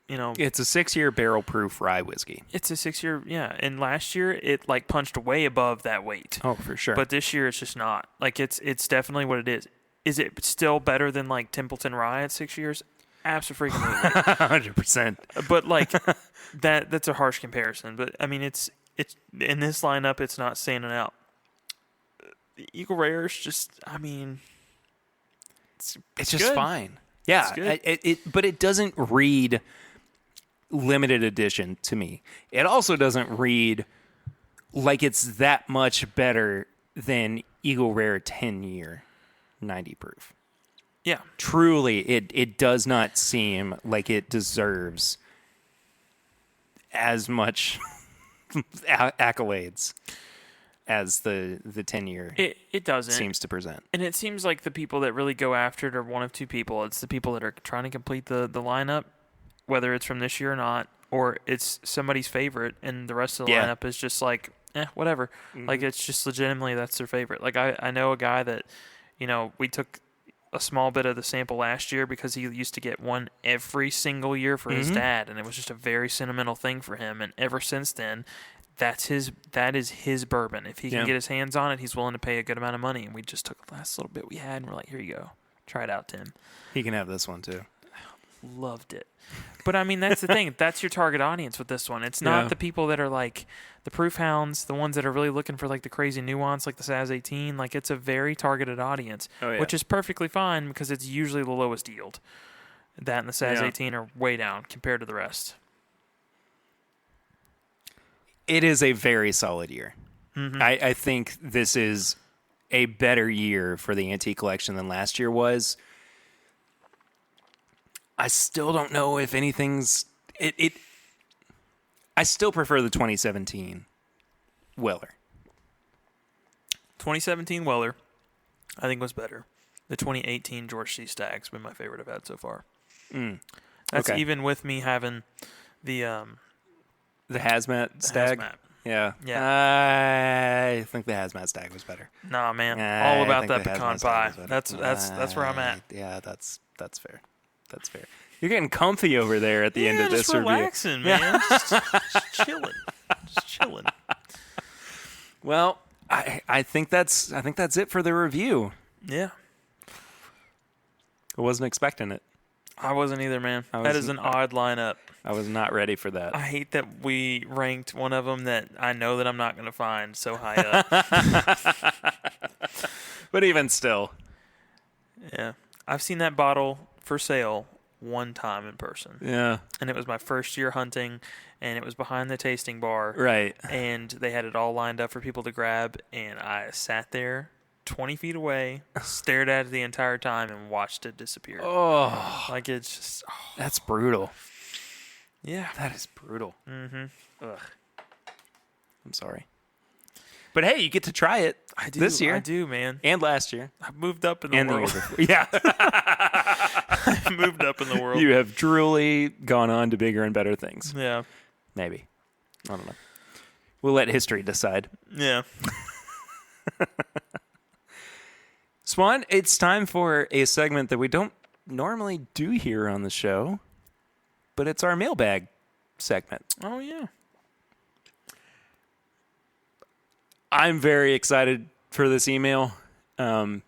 It's a 6-year barrel-proof rye whiskey.
It's a 6-year, yeah. And last year it like punched way above that weight.
Oh, for sure.
But this year it's just not. Like, it's definitely what it is. Is it still better than like Templeton Rye at 6 years? Absolutely.
100%.
But like that's a harsh comparison. But I mean, it's in this lineup, it's not standing out. The Eagle Rare is just, I mean, it's
just
good.
fine. Yeah, but it doesn't read limited edition to me. It also doesn't read like it's that much better than Eagle Rare 10-year 90 proof.
Yeah.
Truly, it does not seem like it deserves as much accolades as the 10-year
it doesn't
seems to present.
And it seems like the people that really go after it are one of two people. It's the people that are trying to complete the lineup, whether it's from this year or not, or it's somebody's favorite, and the rest of the lineup is just like, whatever. Mm-hmm. Like, it's just legitimately that's their favorite. Like, I know a guy that, we took a small bit of the sample last year because he used to get one every single year for his dad, and it was just a very sentimental thing for him. And ever since then, that is his bourbon. If he can get his hands on it, he's willing to pay a good amount of money. And we just took the last little bit we had, and we're like, here you go. Try it out, Tim.
He can have this one, too.
Loved it. But, I mean, that's the thing. That's your target audience with this one. It's not the people that are, like, the proof hounds, the ones that are really looking for, like, the crazy nuance, like the Saz 18. Like, it's a very targeted audience, which is perfectly fine because it's usually the lowest yield. That and the Saz 18 are way down compared to the rest.
It is a very solid year.
Mm-hmm.
I think this is a better year for the antique collection than last year was. I still don't know if anything's... I still prefer the 2017 Weller.
2017 Weller, I think, was better. The 2018 George C. Stagg's been my favorite I've had so far. That's even with me having the
Hazmat Stag?
Hazmat.
Yeah. I think the Hazmat Stag was better.
Nah, man. All about that pecan pie. That's where I'm at.
Yeah, that's fair. That's fair. You're getting comfy over there at the end of this review.
Relaxing, man. Just chilling. Just chilling.
Well, I think that's it for the review.
Yeah.
I wasn't expecting it.
I wasn't either, man. That is an odd lineup.
I was not ready for that.
I hate that we ranked one of them that I know that I'm not going to find so high up.
But even still.
Yeah. I've seen that bottle for sale one time in person.
Yeah.
And it was my first year hunting, and it was behind the tasting bar.
Right.
And they had it all lined up for people to grab, and I sat there 20 feet away, stared at it the entire time, and watched it disappear.
Oh.
Like, it's just... Oh.
That's brutal.
Yeah.
That is brutal.
Mm-hmm.
Ugh. I'm sorry. But hey, you get to try it this year.
I do, man.
And last year.
I moved up in the
And
world.
the year before. Yeah.
I moved up in the world.
You have truly gone on to bigger and better things.
Yeah.
Maybe. I don't know. We'll let history decide.
Yeah.
Swan, it's time for a segment that we don't normally do here on the show, but it's our mailbag segment.
Oh, yeah.
I'm very excited for this email. It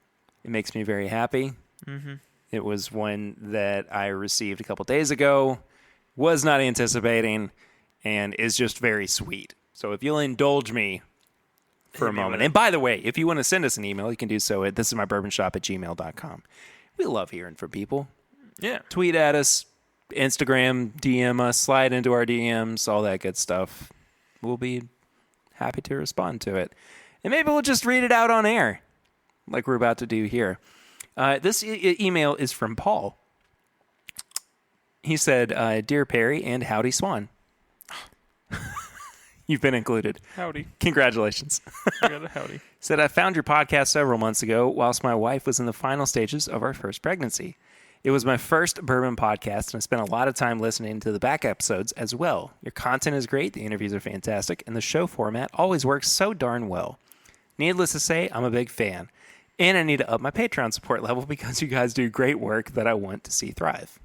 makes me very happy.
Mm-hmm.
It was one that I received a couple days ago, was not anticipating, and is just very sweet. So if you'll indulge me for a moment. And by the way, if you want to send us an email, you can do so at thisismybourbonshop@gmail.com. We love hearing from people.
Yeah.
Tweet at us, Instagram, DM us, slide into our DMs, all that good stuff. We'll be happy to respond to it. And maybe we'll just read it out on air, like we're about to do here. This email is from Paul. He said, Dear Perry and howdy Swan. You've been included.
Howdy.
Congratulations.
I got a howdy.
Said, I found your podcast several months ago whilst my wife was in the final stages of our first pregnancy. It was my first bourbon podcast, and I spent a lot of time listening to the back episodes as well. Your content is great, the interviews are fantastic, and the show format always works so darn well. Needless to say, I'm a big fan, and I need to up my Patreon support level because you guys do great work that I want to see thrive.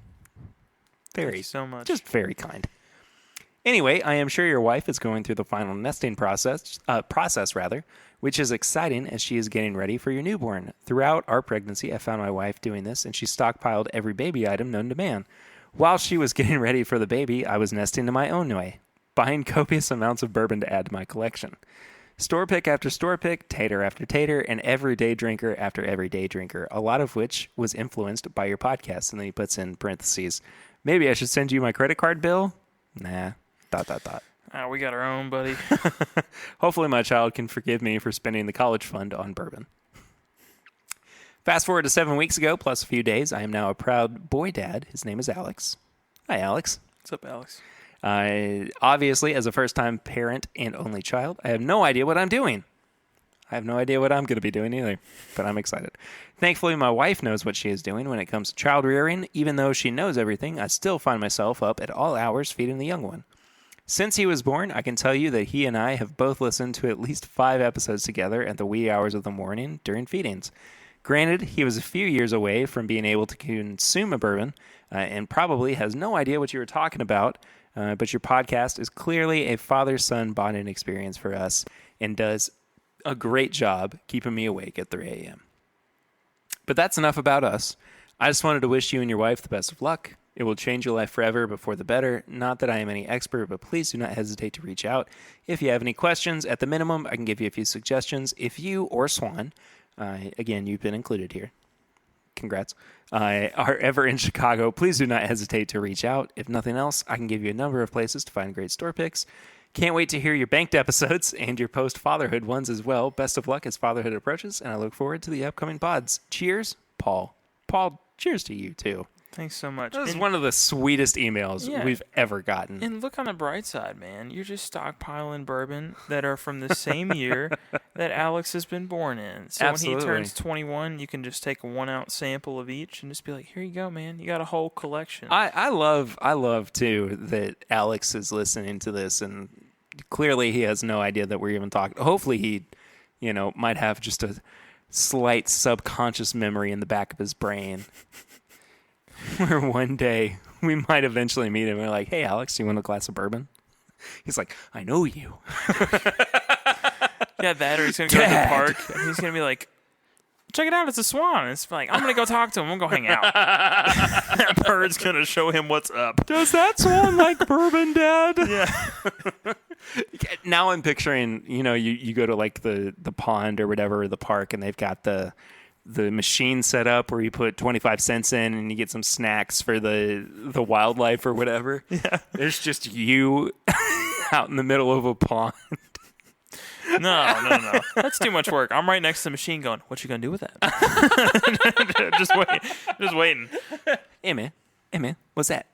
Thank you so much.
Just very kind. Anyway, I am sure your wife is going through the final nesting process, which is exciting as she is getting ready for your newborn. Throughout our pregnancy, I found my wife doing this, and she stockpiled every baby item known to man. While she was getting ready for the baby, I was nesting in my own way, buying copious amounts of bourbon to add to my collection. Store pick after store pick, tater after tater, and everyday drinker after everyday drinker, a lot of which was influenced by your podcast. And then he puts in parentheses, maybe I should send you my credit card bill? Nah. ...
We got our own, buddy.
Hopefully my child can forgive me for spending the college fund on bourbon. Fast forward to 7 weeks ago, plus a few days, I am now a proud boy dad. His name is Alex. Hi, Alex.
What's up, Alex?
Obviously, as a first-time parent and only child, I have no idea what I'm doing. I have no idea what I'm going to be doing either, but I'm excited. Thankfully, my wife knows what she is doing when it comes to child rearing. Even though she knows everything, I still find myself up at all hours feeding the young one. Since he was born, I can tell you that he and I have both listened to at least 5 episodes together at the wee hours of the morning during feedings. Granted, he was a few years away from being able to consume a bourbon and probably has no idea what you were talking about, but your podcast is clearly a father-son bonding experience for us and does a great job keeping me awake at 3 a.m. But that's enough about us. I just wanted to wish you and your wife the best of luck. It will change your life forever, but for the better. Not that I am any expert, but please do not hesitate to reach out. If you have any questions, at the minimum, I can give you a few suggestions. If you or Swan, again, you've been included here. Congrats. Are ever in Chicago, please do not hesitate to reach out. If nothing else, I can give you a number of places to find great store picks. Can't wait to hear your banked episodes and your post-fatherhood ones as well. Best of luck as fatherhood approaches, and I look forward to the upcoming pods. Cheers, Paul. Paul, cheers to you, too.
Thanks so much.
That is one of the sweetest emails we've ever gotten.
And look on the bright side, man. You're just stockpiling bourbon that are from the same year that Alex has been born in. So
Absolutely.
when he turns 21, you can just take a 1-ounce sample of each and just be like, here you go, man. You got a whole collection.
I love, too, that Alex is listening to this, and clearly he has no idea that we're even talking. Hopefully he, might have just a slight subconscious memory in the back of his brain. Where one day we might eventually meet him and we're like, hey, Alex, you want a glass of bourbon? He's like, I know you.
Yeah, that or he's going to go to the park and he's going to be like, check it out, it's a swan. And it's like, I'm going to go talk to him. We'll go hang out. That bird's going to show him what's up.
Does that swan like bourbon, Dad?
Yeah.
Now I'm picturing, you go to like the pond or whatever, or the park, and they've got the machine set up where you put 25 cents in and you get some snacks for the wildlife or whatever.
Yeah.
There's just you out in the middle of a pond.
No. That's too much work. I'm right next to the machine going, what you going to do with that? Just waiting.
Hey, man. What's that?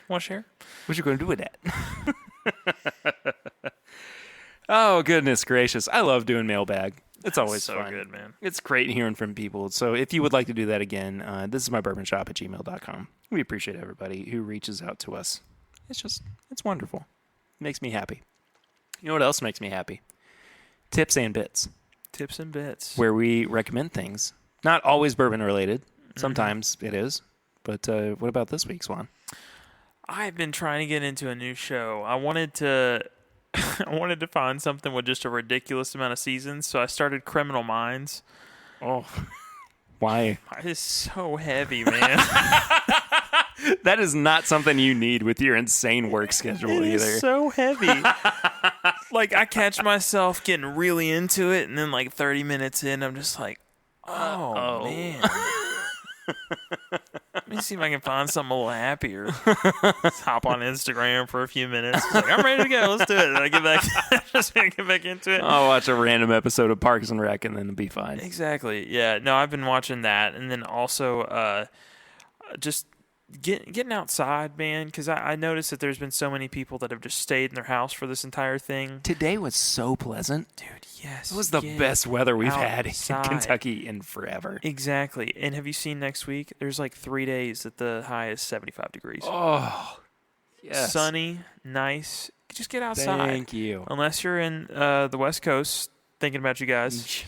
Want to share?
What you going to do with that? Oh, goodness gracious. I love doing mailbag. It's always
so
fun.
good, man.
It's great hearing from people. So if you would like to do that again, this is mybourbonshop@gmail.com. We appreciate everybody who reaches out to us. It's wonderful. It makes me happy. You know what else makes me happy? Tips and Bits,
Tips and bits.
where we recommend things. Not always bourbon related. Sometimes it is. But what about this week, Swan?
I've been trying to get into a new show. I wanted to I wanted to find something with just a ridiculous amount of seasons, so I started Criminal Minds.
Oh, why?
It is so heavy, man.
That is not something you need with your insane work schedule
It
either.
is so heavy. Like, I catch myself getting really into it, and then like 30 minutes in, I'm just like, oh. Man. Let me see if I can find something a little happier. Just hop on Instagram for a few minutes. It's like, I'm ready to go. Let's do it. And I get back, just get back into it.
I'll watch a random episode of Parks and Rec and then it'll be fine.
Exactly. Yeah. No, I've been watching that, and then also just getting outside, man. Because I noticed that there's been so many people that have just stayed in their house for this entire thing.
Today was so pleasant.
Dude, yes.
It was the best weather we've had in
outside.
Kentucky in forever.
Exactly. And have you seen next week? There's like 3 days that the high is 75 degrees.
Oh, yes.
Sunny, nice. Just get outside.
Thank you.
Unless you're in the West Coast, thinking about you guys.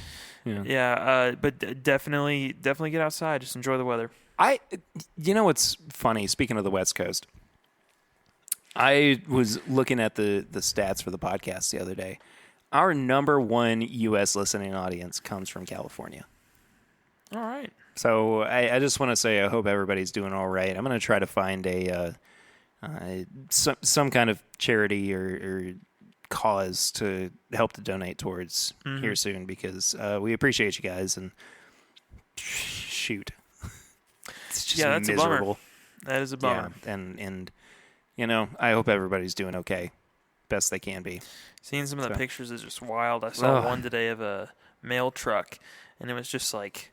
Yeah.
Yeah, but definitely get outside. Just enjoy the weather.
You know what's funny? Speaking of the West Coast, I was looking at the stats for the podcast the other day. Our number one U.S. listening audience comes from California.
All right.
So I just want to say I hope everybody's doing all right. I'm going to try to find some kind of charity or cause to help to donate towards here soon because we appreciate you guys and shoot. It's just
that's
miserable.
a bummer. That is a bummer.
Yeah, and you know, I hope everybody's doing okay, best they can be.
Seeing some of the pictures is just wild. I saw one today of a mail truck, and it was just like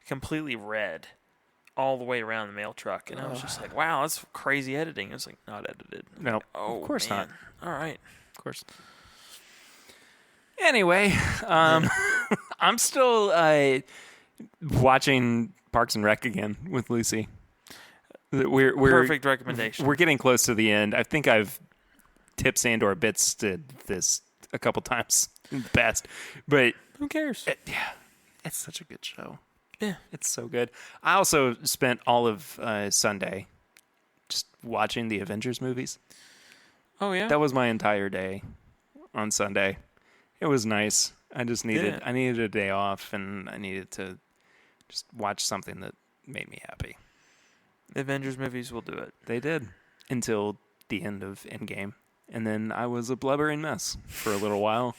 completely red all the way around the mail truck, and I was just like, "Wow, that's crazy editing." It was like not edited.
No,
Oh,
of course
man.
not.
All right,
of course. Anyway, I'm still watching Parks and Rec again with Lucy. We're
perfect recommendation.
We're getting close to the end. I think I've tips and or bits did this a couple times in the past, but
who cares?
It's such a good show.
Yeah,
it's so good. I also spent all of Sunday just watching the Avengers movies.
Oh yeah,
that was my entire day on Sunday. It was nice. I just needed I needed a day off, and I needed to just watch something that made me happy.
The Avengers movies will do it.
They did until the end of Endgame, and then I was a blubbering mess for a little while.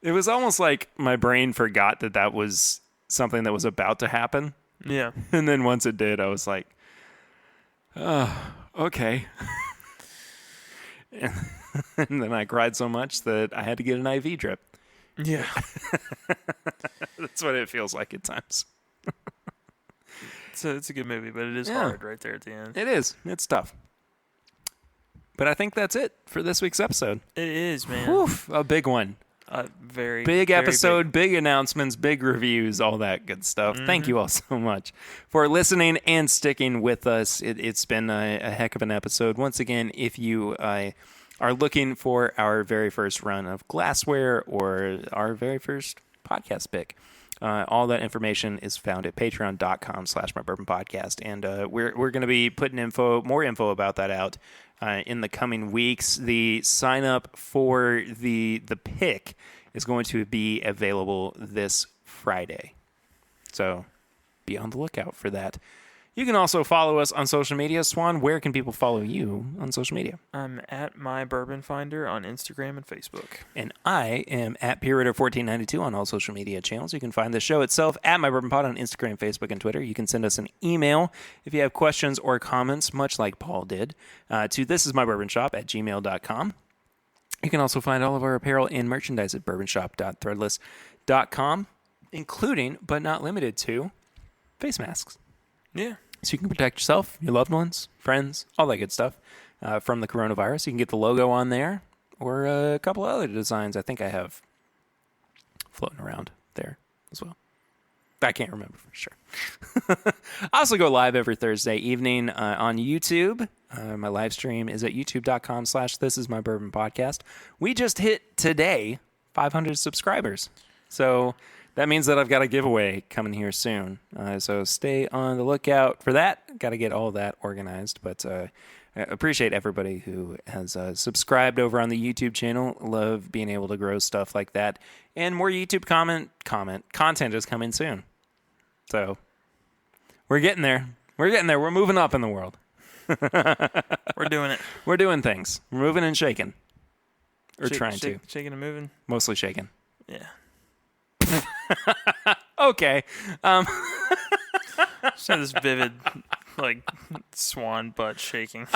It was almost like my brain forgot that was something that was about to happen.
Yeah.
And then once it did, I was like, oh, okay. And then I cried so much that I had to get an IV drip.
Yeah.
That's what it feels like at times.
It's a good movie, but it is hard right there at the end.
It is. It's tough. But I think that's it for this week's episode.
It is, man.
Oof, a big one.
Very
big episode,
big.
big announcements, big reviews, all that good stuff. Thank you all so much for listening and sticking with us. It's been a heck of an episode. Once again, if you are looking for our very first run of glassware or our very first podcast pick, all that information is found at patreon.com/mybourbonpodcast. And we're going to be putting more info about that out in the coming weeks. The sign up for the pick is going to be available this Friday. So be on the lookout for that. You can also follow us on social media. Swan, where can people follow you on social media?
I'm at My Bourbon Finder on Instagram and Facebook.
And I am at PureRitter1492 on all social media channels. You can find the show itself at My Bourbon Pod on Instagram, Facebook, and Twitter. You can send us an email if you have questions or comments, much like Paul did, to thisismybourbonshop@gmail.com. You can also find all of our apparel and merchandise at bourbonshop.threadless.com, including, but not limited to, face masks.
Yeah.
So you can protect yourself, your loved ones, friends, all that good stuff from the coronavirus. You can get the logo on there. or a couple other designs I think I have floating around there as well. I can't remember for sure. I also go live every Thursday evening on YouTube. My live stream is at youtube.com/thisismybourbonpodcast. We just hit today 500 subscribers. So that means that I've got a giveaway coming here soon. So stay on the lookout for that. Got to get all that organized. But I appreciate everybody who has subscribed over on the YouTube channel. Love being able to grow stuff like that. And more YouTube content is coming soon. So we're getting there. We're moving up in the world.
We're doing it.
We're doing things. We're moving and shaking. Or trying to.
Shaking and moving.
Mostly shaking.
Yeah.
Okay.
Just had this vivid, swan butt shaking.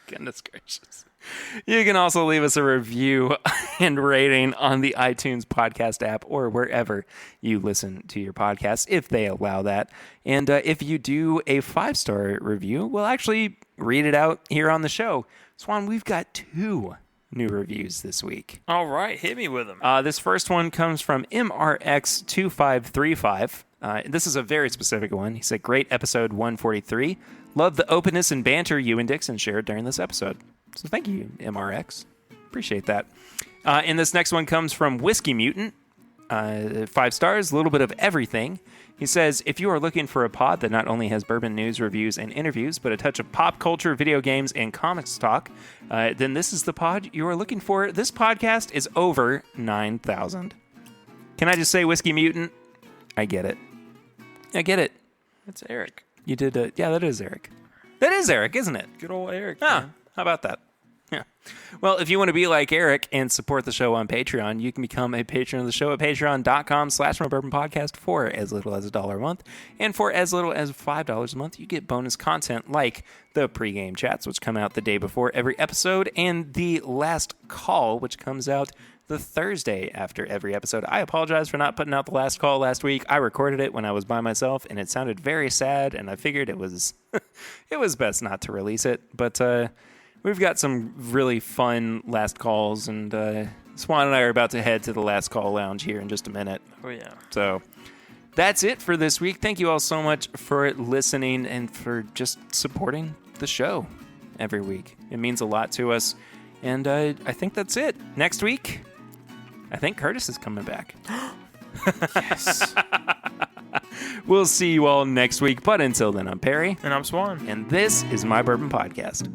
Goodness gracious. You can also leave us a review and rating on the iTunes podcast app or wherever you listen to your podcast, if they allow that. And if you do a 5-star review, we'll actually read it out here on the show. Swan, we've got 2 new reviews this week.
All right, hit me with them.
This first one comes from MRX2535. This is a very specific one. He said, great episode 143. Love the openness and banter you and Dixon shared during this episode. So thank you, MRX. Appreciate that. And this next one comes from Whiskey Mutant. 5 stars, a little bit of everything. He says, if you are looking for a pod that not only has bourbon news, reviews, and interviews, but a touch of pop culture, video games, and comics talk, then this is the pod you are looking for. This podcast is over 9,000. Can I just say, Whiskey Mutant? I get it. I get it.
That's Eric.
You did yeah, that is Eric. That is Eric, isn't it?
Good old Eric.
Ah,
Man.
how about that? Yeah. Well, if you want to be like Eric and support the show on Patreon, you can become a patron of the show at patreon.com/mybourbonpodcast for as little as $1 a month. And for as little as $5 a month, you get bonus content like the pregame chats, which come out the day before every episode, and the last call, which comes out the Thursday after every episode. I apologize for not putting out the last call last week. I recorded it when I was by myself, and it sounded very sad, and I figured it was it was best not to release it. But we've got some really fun last calls, and Swan and I are about to head to the last call lounge here in just a minute.
Oh, yeah.
So that's it for this week. Thank you all so much for listening and for just supporting the show every week. It means a lot to us. And I think that's it. Next week, I think Curtis is coming back.
Yes.
We'll see you all next week. But until then, I'm Perry.
And I'm Swan.
And this is My Bourbon Podcast.